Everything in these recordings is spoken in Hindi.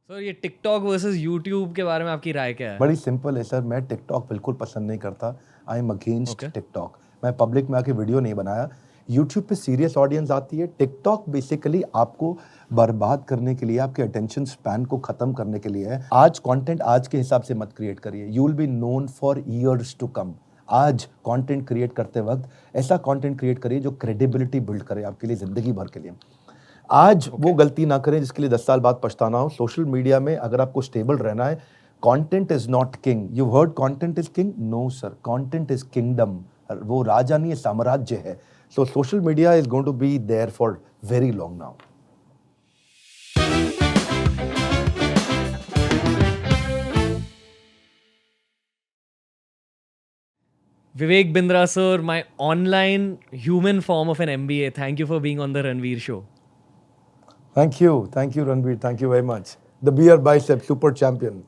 सर ये टिकटॉक वर्सेस यूट्यूब के बारे में आपकी राय क्या है? बड़ी सिंपल है सर, मैं टिकटॉक बिल्कुल पसंद नहीं करता। I am against okay. TikTok. मैं पब्लिक में आके वीडियो नहीं बनाया। यूट्यूब पे सीरियस ऑडियंस आती है। टिकटॉक बेसिकली आपको बर्बाद करने के लिए, आपके अटेंशन स्पैन को खत्म करने के लिए है। आज कंटेंट आज के हिसाब से मत क्रिएट करिए, you will be known for years to come. आज कंटेंट क्रिएट करते वक्त ऐसा कंटेंट क्रिएट करिए जो क्रेडिबिलिटी बिल्ड करे आपके लिए जिंदगी भर के लिए। आज वो गलती ना करें जिसके लिए 10 साल बाद पछताना हो। सोशल मीडिया में अगर आपको स्टेबल रहना है, content is not king. You heard content is king? No sir, content is kingdom. वो राजा नहीं है, साम्राज्य है। So social media is going to be there for very long now. Vivek Bindra sir, my online human form of an MBA. Thank you for being on the Ranveer show. Thank you Ranveer, thank you very much. The beer bicep super champion.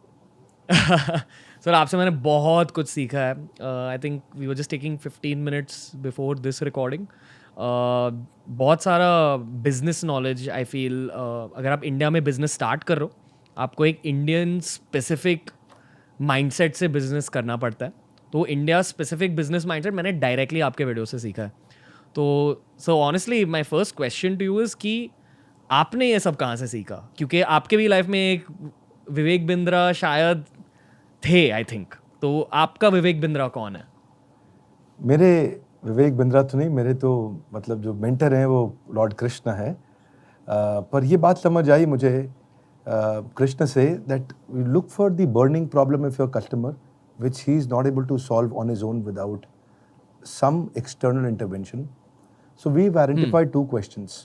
Sir आपसे मैंने बहुत कुछ सीखा है. I think we were just taking 15 minutes before this recording. बहुत सारा बिजनेस नॉलेज आई फील. अगर आप इंडिया में बिजनेस स्टार्ट कर रहे हो, आपको एक इंडियन स्पेसिफिक माइंडसेट से बिजनेस करना पड़ता है. तो इंडिया स्पेसिफिक बिजनेस माइंडसेट मैंने डायरेक्टली आपके वीडियो से सीखा है. तो so honestly my first question to you is कि आपने ये सब कहाँ से सीखा? क्योंकि आपके भी लाइफ में एक विवेक बिंद्रा शायद थे आई थिंक. तो आपका विवेक बिंद्रा कौन है? मेरे विवेक बिंद्रा तो नहीं, मेरे तो मतलब जो मेंटर हैं वो लॉर्ड कृष्ण है. पर ये बात समझ आई मुझे Krishna say that you look for the burning problem of your customer which he is not able to solve on his own without some external intervention. So we've identified two questions.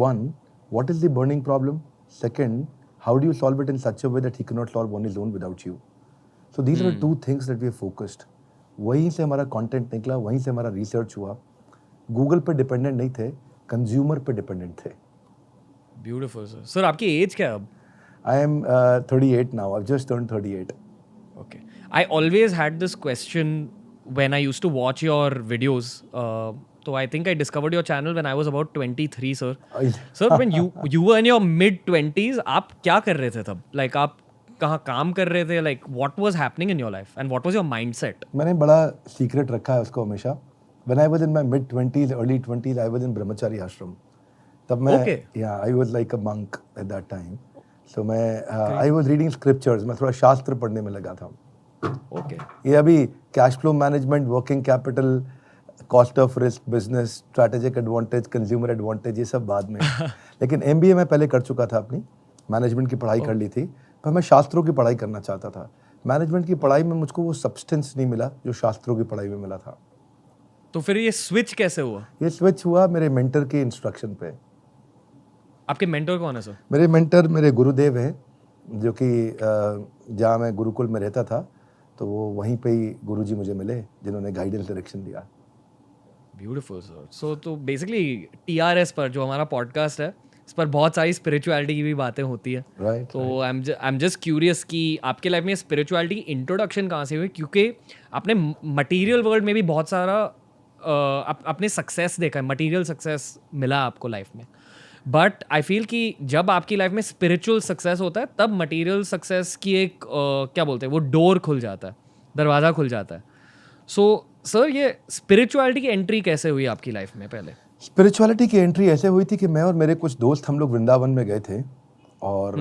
One, what is the burning problem? Second, how do you solve it in such a way that he cannot solve on his own without you? So these are the two things that we have focused. वहीं से हमारा content निकला, वहीं से हमारा research हुआ. गूगल पे डिपेंडेंट नहीं थे, कंज्यूमर पे डिपेंडेंट थे. Beautiful sir. सर आपकी एज क्या है अब? I am 38 now. I've just turned 38. Okay. I always had this question when I used to watch your videos. So I think I discovered your channel when I was about 23, sir. Sir, when you were in your mid 20s, आप क्या कर रहे थे तब? Like आप कहाँ काम कर रहे थे? Like what was happening in your life and what was your mindset? मैंने बड़ा सीक्रेट रखा है उसको हमेशा. When I was in my mid 20s, early 20s, I was in ब्रह्मचारी आश्रम. तब मैं I was like a monk at that time. So मैं I was reading scriptures. मैं थोड़ा शास्त्र पढ़ने में लगा था. Okay. ये अभी cash flow management, working capital, cost of risk, business, strategic advantage, consumer advantage, ये सब बाद में. लेकिन एमबीए मैं पहले कर चुका था, अपनी मैनेजमेंट की पढ़ाई कर ली थी. पर मैं शास्त्रों की पढ़ाई करना चाहता था. मैनेजमेंट की पढ़ाई में मुझको वो सब्सटेंस नहीं मिला जो शास्त्रों की पढ़ाई में मिला था. तो फिर ये स्विच कैसे हुआ? ये स्विच हुआ मेरे मेंटर के इंस्ट्रक्शन पे. आपके मेंटर कौन है सर? मेरे मेंटर मेरे गुरुदेव हैं, जो कि जहाँ मैं गुरुकुल में रहता था, तो वो वहीं पे ही गुरुजी मुझे मिले जिन्होंने गाइडेंस डायरेक्शन दिया. Beautiful sir. सो तो बेसिकली टीआरएस पर जो हमारा पॉडकास्ट है, इस पर बहुत सारी स्पिरिचुअलिटी की भी बातें होती है. Right, तो आई एम जस्ट क्यूरियस कि आपके लाइफ में स्पिरिचुअलिटी की इंट्रोडक्शन कहाँ से हुई? क्योंकि आपने मटेरियल वर्ल्ड में भी बहुत सारा आपने सक्सेस देखा है, मटेरियल सक्सेस मिला आपको लाइफ में. बट आई फील कि जब आपकी लाइफ में स्पिरिचुअल सक्सेस होता है तब मटेरियल सक्सेस की एक क्या बोलते हैं, वो डोर खुल जाता है, दरवाज़ा खुल जाता है. सो सर ये स्पिरिचुअलिटी की एंट्री कैसे हुई आपकी लाइफ में? पहले स्पिरिचुअलिटी की एंट्री ऐसे हुई थी कि मैं और मेरे कुछ दोस्त हम लोग वृंदावन में गए थे और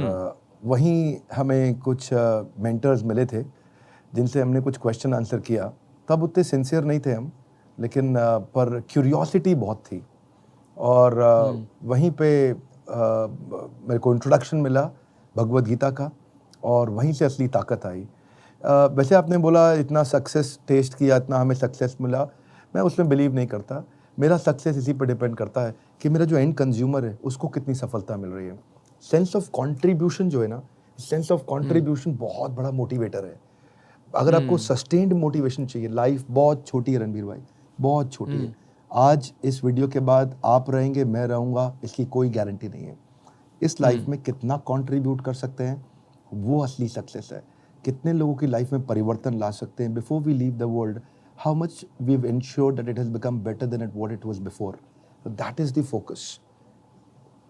वहीं हमें कुछ मेंटर्स मिले थे जिनसे हमने कुछ क्वेश्चन आंसर किया. तब उतने सिंसियर नहीं थे हम, लेकिन पर क्यूरियोसिटी बहुत थी. और वहीं पे मेरे को इंट्रोडक्शन मिला भगवद गीता का और वहीं से असली ताकत आई. वैसे आपने बोला इतना सक्सेस टेस्ट किया, इतना हमें सक्सेस मिला, मैं उसमें बिलीव नहीं करता. मेरा सक्सेस इसी पर डिपेंड करता है कि मेरा जो एंड कंज्यूमर है उसको कितनी सफलता मिल रही है. सेंस ऑफ कॉन्ट्रीब्यूशन जो है ना, सेंस ऑफ कॉन्ट्रीब्यूशन बहुत बड़ा मोटिवेटर है. अगर आपको सस्टेन्ड मोटिवेशन चाहिए, लाइफ बहुत छोटी है रणवीर भाई, बहुत छोटी है. आज इस वीडियो के बाद आप रहेंगे, मैं रहूँगा, इसकी कोई गारंटी नहीं है. इस लाइफ में कितना कंट्रीब्यूट कर सकते हैं वो असली सक्सेस है. कितने लोगों की लाइफ में परिवर्तन ला सकते हैं before we leave the world, how much we have ensured that it has become better than what it was before. That is the focus.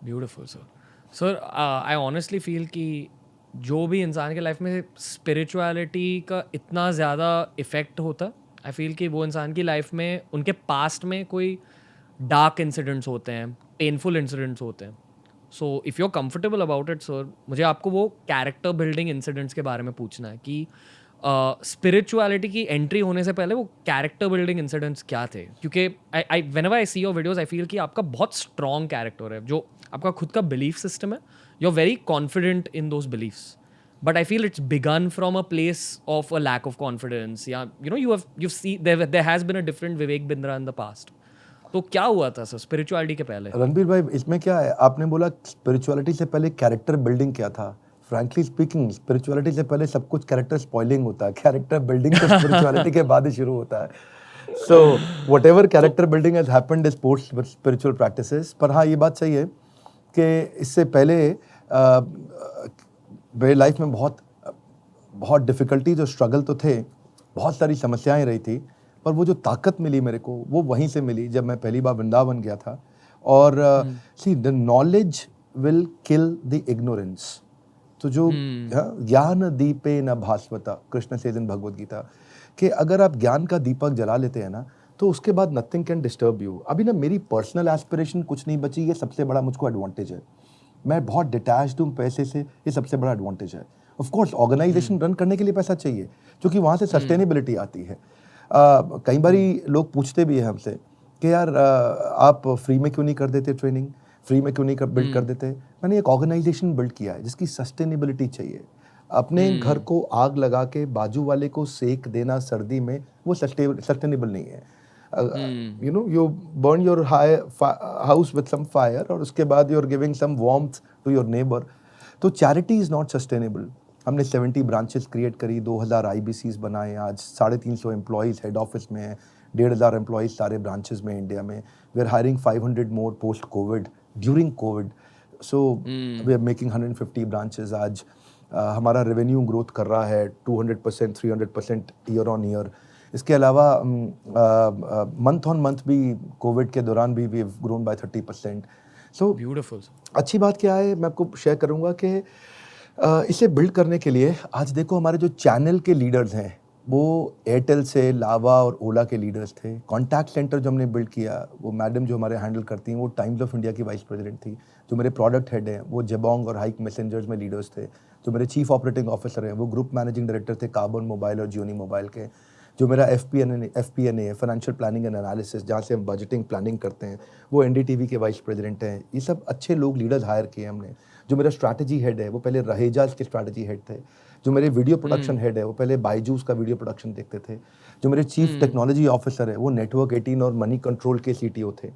Beautiful sir. Sir I honestly feel कि जो भी इंसान के लाइफ में स्पिरिचुअलिटी का इतना ज़्यादा इफ़ेक्ट होता है, आई फील कि वो इंसान की लाइफ में उनके पास्ट में कोई डार्क इंसिडेंट्स होते हैं, पेनफुल इंसिडेंट्स होते हैं. So if you are comfortable about it sir, मुझे आपको वो कैरेक्टर बिल्डिंग इंसिडेंट्स के बारे में पूछना है कि स्पिरिचुअलिटी की एंट्री होने से पहले वो कैरेक्टर बिल्डिंग इंसिडेंट्स क्या थे, क्योंकि आई whenever I see your videos I feel कि आपका बहुत स्ट्रॉन्ग कैरेक्टर है, जो आपका खुद का बिलीफ सिस्टम है, you are very confident in those beliefs, but I feel it's began from a place of a lack of confidence, या you know you see there has been a different Vivek Bindra in the past. तो क्या हुआ था सर स्पिरिचुअलिटी के पहले? रणबीर भाई, इसमें क्या है, आपने बोला स्पिरिचुअलिटी से पहले कैरेक्टर बिल्डिंग क्या था. फ्रैंकली स्पीकिंग, स्पिरिचुअलिटी से पहले सब कुछ कैरेक्टर स्पॉइलिंग होता है. कैरेक्टर बिल्डिंग तो स्पिरिचुअलिटी के बाद ही शुरू होता है. So whatever character building has happened is post spiritual practices. पर हाँ, ये बात सही है कि इससे पहले मेरे लाइफ में बहुत डिफ़िकल्टीज और स्ट्रगल तो थे, बहुत सारी समस्याएं रही थी, पर वो जो ताकत मिली मेरे को वो वहीं से मिली जब मैं पहली बार वृंदावन गया था. और see, the knowledge will kill the ignorance. तो जो ज्ञान दीपे न भास्वता, कृष्ण से इन भगवद गीता, कि अगर आप ज्ञान का दीपक जला लेते हैं ना, तो उसके बाद नथिंग कैन डिस्टर्ब यू. अभी ना मेरी पर्सनल एस्पिरेशन कुछ नहीं बची, ये सबसे बड़ा मुझको एडवांटेज है. मैं बहुत डिटैच्ड हूँ पैसे से, ये सबसे बड़ा एडवांटेज है. ऑफ कोर्स ऑर्गेनाइजेशन रन करने के लिए पैसा चाहिए, क्योंकि वहाँ से सस्टेनेबिलिटी आती है. कई बारी लोग पूछते भी हैं हमसे कि यार आप फ्री में क्यों नहीं कर देते ट्रेनिंग, फ्री में क्यों नहीं बिल्ड कर देते. मैंने एक ऑर्गेनाइजेशन बिल्ड किया है जिसकी सस्टेनेबिलिटी चाहिए. अपने घर को आग लगा के बाजू वाले को सेक देना सर्दी में, वो सस्टेनेबल नहीं है. You know, you burn your house with some fire और उसके बाद you are giving some warmth to your neighbour. तो चैरिटी इज नॉट सस्टेनेबल. हमने 70 ब्रांचेस क्रिएट करी, 2000 IBCs बनाए, आज 350 एम्प्लॉयज़ हेड ऑफिस में हैं, 1500 एम्प्लॉयज़ सारे ब्रांचेस में इंडिया में. We are hiring 500 more post covid, during covid. So we are making 150 branches. आज हमारा रेवेन्यू ग्रोथ कर रहा है 200%, 300% ईयर ऑन ईयर. इसके अलावा मंथ ऑन मंथ भी कोविड के दौरान भी we have grown by 30%. So beautiful. अच्छी बात क्या है, मैं आपको शेयर करूंगा कि इसे बिल्ड करने के लिए आज देखो हमारे जो चैनल के लीडर्स हैं वो एयरटेल से, लावा और ओला के लीडर्स थे. कॉन्टैक्ट सेंटर जो हमने बिल्ड किया, वो मैडम जो हमारे हैंडल करती हैं वो टाइम्स ऑफ इंडिया की वाइस प्रेसिडेंट थी. जो मेरे प्रोडक्ट हेड हैं वो जेबोंग और हाइक मैसेंजर्स में लीडर्स थे. जो मेरे चीफ ऑपरेटिंग ऑफिसर हैं वो ग्रुप मैनेजिंग डायरेक्टर थे कार्बन मोबाइल और जियोनी मोबाइल के. जो मेरा FP&A है, फाइनेंशियल प्लानिंग एंड एनालिसिस, जहाँ से हम बजटिंग प्लानिंग करते हैं, वो NDTV के वाइस प्रेसिडेंट हैं. ये सब अच्छे लोग लीडर्स हायर किए हमने. जो मेरा स्ट्रैटेजी हेड है वो पहले रहेजाज के स्ट्रैटेजी हेड थे. जो मेरे वीडियो प्रोडक्शन हेड है वो पहले बायजूस का वीडियो प्रोडक्शन देखते थे. जो मेरे चीफ टेक्नोलॉजी ऑफिसर है वो नेटवर्क 18 और मनी कंट्रोल के CTO थे.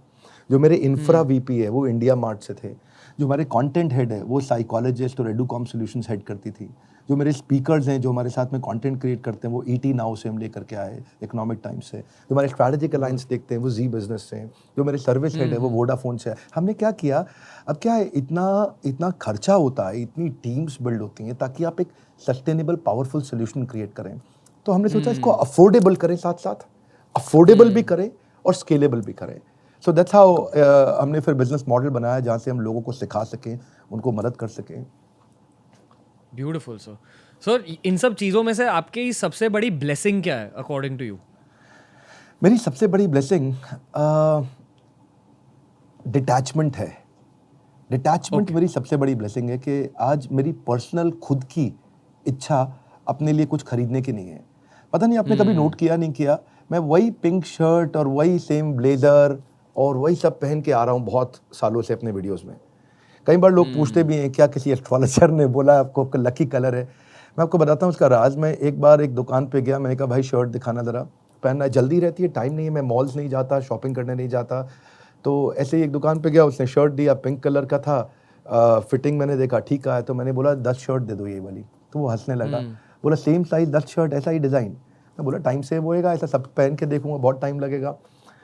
जो मेरे इंफ्रा VP है वो इंडिया मार्ट से थे. जो हमारे कंटेंट हेड है वो साइकोलॉजिस्ट और एडुकॉम सॉल्यूशंस हेड करती थी. जो मेरे स्पीकर्स हैं जो हमारे साथ में कंटेंट क्रिएट करते हैं वो ET नाउ से हम लेकर के आए, इकोनॉमिक टाइम्स से. जो हमारे स्ट्रैटेजिक अलायंस देखते हैं वो जी बिजनेस से. जो मेरे सर्विस हेड है वो वोडाफोन से है. हमने क्या किया, अब क्या है, इतना खर्चा होता है, इतनी टीम्स बिल्ड होती हैं ताकि आप एक सस्टेनेबल पावरफुल सोल्यूशन क्रिएट करें. तो हमने सोचा इसको अफोर्डेबल करें, साथ साथ अफोर्डेबल भी करें और स्केलेबल भी करें. सो दैट्स हाउ हमने फिर बिजनेस मॉडल बनाया जहाँ से हम लोगों को सिखा सकें, उनको मदद कर सकें. Beautiful sir. सर इन सब चीज़ों में से आपकी सबसे बड़ी ब्लेसिंग क्या है अकॉर्डिंग टू यू? मेरी सबसे बड़ी ब्लेसिंग डिटैचमेंट है. डिटैचमेंट मेरी सबसे बड़ी ब्लेसिंग है कि आज मेरी पर्सनल खुद की इच्छा अपने लिए कुछ खरीदने की नहीं है. पता नहीं आपने कभी नोट किया नहीं किया, मैं वही पिंक शर्ट और वही सेम ब्लेजर और वही सब पहन के आ रहा हूँ बहुत सालों से अपने वीडियोस में. कई बार लोग पूछते भी हैं क्या किसी एस्ट्रोलॉजर ने बोला आपको आपका लकी कलर है. मैं आपको बताता हूँ उसका राज. मैं एक बार एक दुकान पे गया, मैंने कहा भाई शर्ट दिखाना ज़रा, पहनना जल्दी रहती है, टाइम नहीं है, मैं मॉल्स नहीं जाता, शॉपिंग करने नहीं जाता. तो ऐसे ही एक दुकान पे गया, उसने शर्ट दिया, पिंक कलर का था. फिटिंग मैंने देखा ठीक है, तो मैंने बोला 10 शर्ट दे दो ये वाली. तो वो हंसने लगा, बोला सेम साइज 10 शर्ट, ऐसा ही डिज़ाइन. मैं बोला टाइम सेव होएगा, ऐसा सब पहन के देखूंगा, बहुत टाइम लगेगा.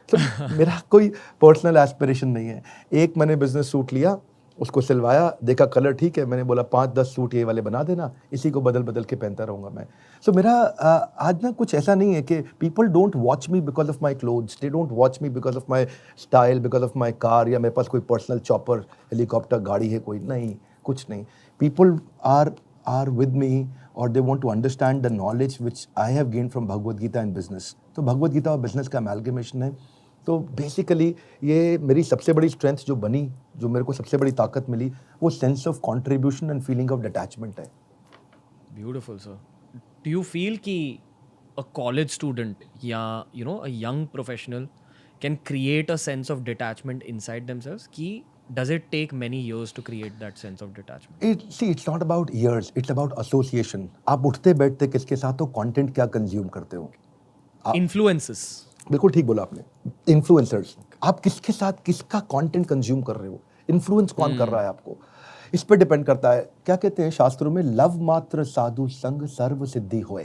तो मेरा कोई पर्सनल एस्पिरेशन नहीं है. एक मैंने बिजनेस सूट लिया, उसको सिलवाया, देखा कलर ठीक है, मैंने बोला 5-10 सूट ये वाले बना देना, इसी को बदल बदल के पहनता रहूँगा मैं. सो मेरा आज ना कुछ ऐसा नहीं है कि people don't watch me because of my clothes, they don't watch me because of my style, because of my car, या मेरे पास कोई पर्सनल चॉपर हेलीकॉप्टर गाड़ी है कोई, नहीं, कुछ नहीं. People are are with me or they want to understand the knowledge which I have gained from Bhagavad Gita and business. तो भगवद गीता और बिजनेस का amalgamation है. तो बेसिकली ये मेरी सबसे बड़ी स्ट्रेंथ जो बनी, जो मेरे को सबसे बड़ी ताकत मिली, वो sense of contribution and feeling of detachment है. Beautiful, sir. Do you feel कि a college student या a young professional can create a sense of detachment inside themselves? कि does it take many years to create that sense of detachment? It's not about years, it's about association. आप उठते बैठते किसके साथ हो, कंटेंट क्या कंज्यूम करते हो. Influences. बिल्कुल ठीक बोला आपने. इन्फ्लुएंसर्स, आप किसके साथ किसका कंटेंट कंज्यूम कर रहे हो, इन्फ्लुएंस कौन कर रहा है आपको, इस पे डिपेंड करता है. क्या कहते हैं शास्त्रों में, लव मात्र साधु संग सर्व सिद्धि होए.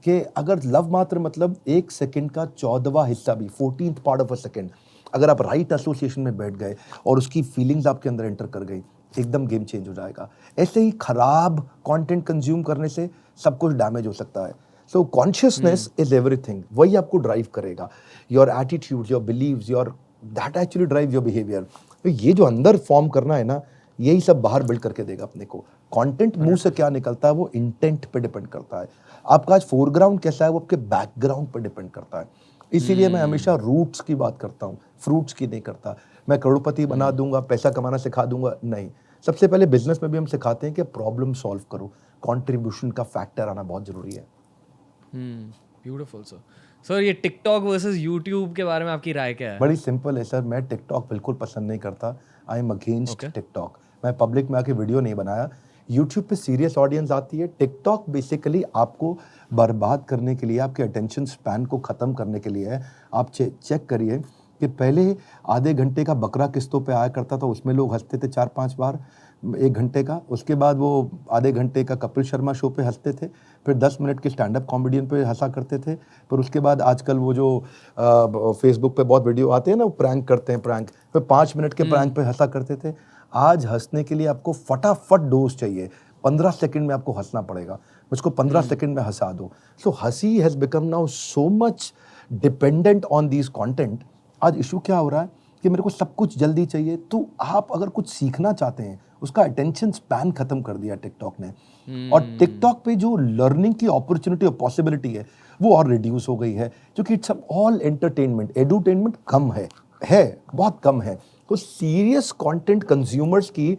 कि अगर लव मात्र मतलब 1 सेकंड का 14वां हिस्सा भी, 14th part of a second, अगर आप राइट एसोसिएशन में बैठ गए और उसकी फीलिंग्स आपके अंदर एंटर कर गई, एकदम गेम चेंज हो जाएगा. ऐसे ही खराब कंटेंट कंज्यूम करने से सब कुछ डैमेज हो सकता है. So consciousness is everything. वही आपको ड्राइव करेगा. Your attitude, your beliefs, your that actually drive your behaviour. तो ये जो अंदर फॉर्म करना है ना, यही सब बाहर बिल्ड करके देगा अपने को. कंटेंट मुंह से क्या निकलता है वो इंटेंट पे डिपेंड करता है. आपका आज फोरग्राउंड कैसा है वो आपके बैकग्राउंड पे डिपेंड करता है. इसीलिए मैं हमेशा रूट्स की बात करता हूँ, फ्रूट्स की नहीं करता. मैं करोड़पति बना दूंगा, पैसा कमाना सिखा दूंगा, नहीं. सबसे पहले बिजनेस में भी हम सिखाते हैं कि प्रॉब्लम सॉल्व करो. कॉन्ट्रीब्यूशन का फैक्टर आना बहुत जरूरी है. Beautiful sir. सर ये टिकटॉक वर्सेस यूट्यूब के बारे में आपकी राय क्या है? बड़ी सिंपल है सर. मैं टिकटॉक बिल्कुल पसंद नहीं करता. I am against TikTok. मैं पब्लिक में आके वीडियो नहीं बनाया. यूट्यूब पे सीरियस ऑडियंस आती है. टिकटॉक बेसिकली आपको बर्बाद करने के लिए, आपके अटेंशन स्पैन को ख़त्म करने के लिए है. आप चेक करिए कि पहले आधे घंटे का बकरा किस्तों पे आया करता था, उसमें लोग हंसते थे 4-5 बार 1 घंटे का. उसके बाद वो आधे घंटे का कपिल शर्मा शो पे हंसते थे, फिर 10 मिनट के स्टैंड अप कॉमेडियन पे हंसा करते थे. फिर उसके बाद आजकल वो जो फेसबुक पे बहुत वीडियो आते हैं ना, वो प्रैंक करते हैं, प्रैंक, फिर 5 मिनट के प्रैंक पे हंसा करते थे. आज हंसने के लिए आपको फटाफट डोज चाहिए. 15 सेकंड में आपको हंसना पड़ेगा. मुझको 15 सेकंड में हंसा दो. सो हंसी has become now so much dependent on these content. आज इशू क्या हो रहा है कि मेरे को सब कुछ जल्दी चाहिए. तो आप अगर कुछ सीखना चाहते हैं, उसका अटेंशन स्पैन खत्म कर दिया टिकटॉक ने. और टिकटॉक पे जो लर्निंग की अपॉर्चुनिटी और पॉसिबिलिटी है वो और रिड्यूस हो गई है, क्योंकि इट्स ऑल एंटरटेनमेंट. एडुटेनमेंट कम है बहुत कम है. तो सीरियस कंटेंट कंज्यूमर्स की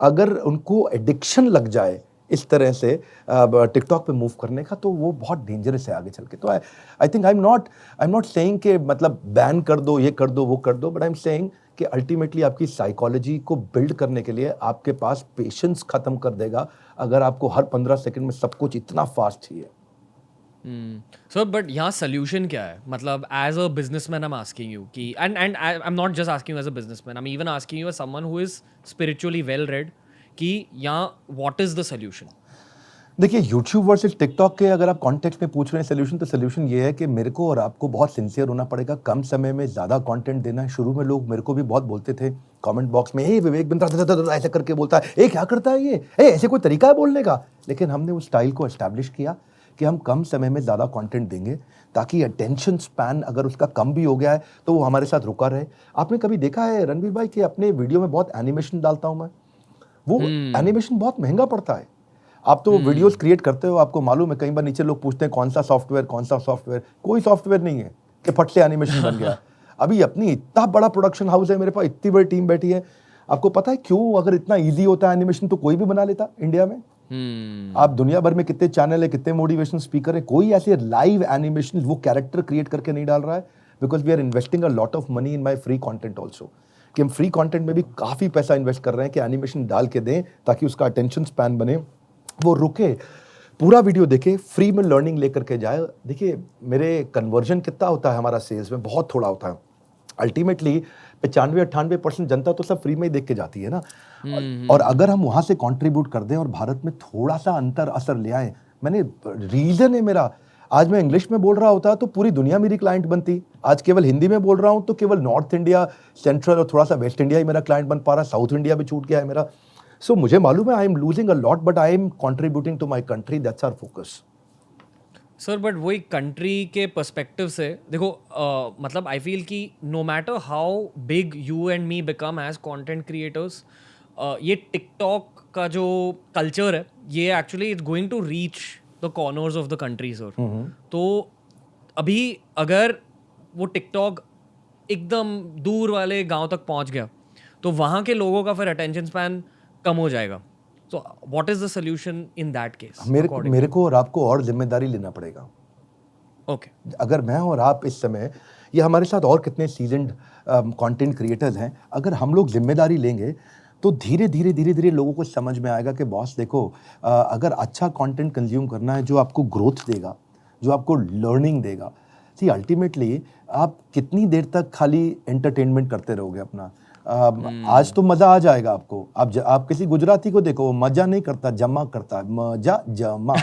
अगर उनको एडिक्शन लग जाए इस तरह से टिकटॉक पे मूव करने का, तो वो बहुत डेंजरस है आगे चल के. तो I think I am not saying कि मतलब बैन कर दो, ये कर दो, वो कर दो, बट आई एम सेइंग कि अल्टीमेटली आपकी साइकोलॉजी को बिल्ड करने के लिए आपके पास पेशेंस खत्म कर देगा अगर आपको हर 15 सेकंड में सब कुछ इतना फास्ट चाहिए. सर बट यहाँ सोल्यूशन क्या है? मतलब as a businessman I am asking you कि and I am not just asking you as a businessman, I am even asking you as someone who is spiritually well read कि यहाँ व्हाट इज द सोल्यूशन? देखिए, यूट्यूब वर्सेस टिकटॉक के अगर आप कॉन्टेक्स्ट में पूछ रहे हैं सोल्यूशन, तो सोल्यूशन ये है कि मेरे को और आपको बहुत सिंसियर होना पड़ेगा. कम समय में ज़्यादा कंटेंट देना है. शुरू में लोग मेरे को भी बहुत बोलते थे कमेंट बॉक्स में, ए विवेक बिंद्रा ऐसे करके बोलता है, ए क्या करता है ये, ए ऐसे कोई तरीका है बोलने का. लेकिन हमने उस स्टाइल को एस्टैब्लिश किया कि हम कम समय में ज़्यादा कंटेंट देंगे, ताकि अटेंशन स्पैन अगर उसका कम भी हो गया है तो वो हमारे साथ रुका रहे. आपने कभी देखा है रणवीर भाई कि अपने वीडियो में बहुत एनिमेशन डालता हूँ मैं? वो एनिमेशन बहुत महंगा पड़ता है. आप तो वीडियोस क्रिएट करते हो, आपको मालूम है. कई बार नीचे लोग पूछते हैं कौन सा सॉफ्टवेयर. कोई सॉफ्टवेयर नहीं है कि फट से एनिमेशन बन गया. अभी अपनी इतना बड़ा प्रोडक्शन हाउस है मेरे पास, इतनी बड़ी टीम बैठी है. आपको पता है क्यों? अगर इतना ईजी होता है एनिमेशन तो कोई भी बना लेता इंडिया में. आप दुनिया भर में कितने चैनल है, कितने मोटिवेशनल स्पीकर है, कोई ऐसे लाइव एनिमेशन वो कैरेक्टर क्रिएट करके नहीं डाल रहा है. Because we are investing a lot of money in my free content also. कि हम फ्री कॉन्टेंट में भी काफ़ी पैसा इन्वेस्ट कर रहे हैं कि एनिमेशन डाल के दें ताकि उसका अटेंशन स्पैन बने, वो रुके, पूरा वीडियो देखे, फ्री में लर्निंग लेकर के जाए. देखिए मेरे कन्वर्जन कितना होता है हमारा सेल्स में, बहुत थोड़ा होता है. अल्टीमेटली 95-98% जनता तो सब फ्री में ही देख के जाती है ना. और अगर हम वहाँ से कंट्रीब्यूट कर दें और भारत में थोड़ा सा अंतर असर ले आए. मैंने रीज़न है मेरा, आज मैं इंग्लिश में बोल रहा होता तो पूरी दुनिया मेरी क्लाइंट बनती. आज केवल हिंदी में बोल रहा हूँ तो केवल नॉर्थ इंडिया, सेंट्रल और थोड़ा सा वेस्ट इंडिया ही मेरा क्लाइंट बन पा रहा. साउथ इंडिया भी छूट गया है मेरा. सो मुझे मालूम है I am losing a lot, but I am contributing to my country. That's our focus. Sir but वही कंट्री के पर्सपेक्टिव से देखो, मतलब आई फील कि no matter how big you and me become as content creators, ये टिकटॉक का जो कल्चर है ये actually it's going to reach the corners of the country sir. तो अभी अगर वो टिकटॉक एकदम दूर वाले गांव तक पहुंच गया तो वहाँ के लोगों का फिर अटेंशन स्पैन कम हो जाएगा. So what is the solution in that case? मेरे को और आपको और जिम्मेदारी लेना पड़ेगा. ओके. अगर मैं और आप इस समय या हमारे साथ और कितने सीजन्ड कंटेंट क्रिएटर्स हैं, अगर हम लोग जिम्मेदारी लेंगे तो धीरे धीरे लोगों को समझ में आएगा कि बॉस देखो, अगर अच्छा कंटेंट कंज्यूम करना है जो आपको ग्रोथ देगा, जो आपको लर्निंग देगा. सी अल्टीमेटली आप कितनी देर तक खाली एंटरटेनमेंट करते रहोगे अपना. आज तो मजा आ जाएगा आपको. आप किसी गुजराती को देखो, वो मजा नहीं करता, जमा करता है. मजा जमा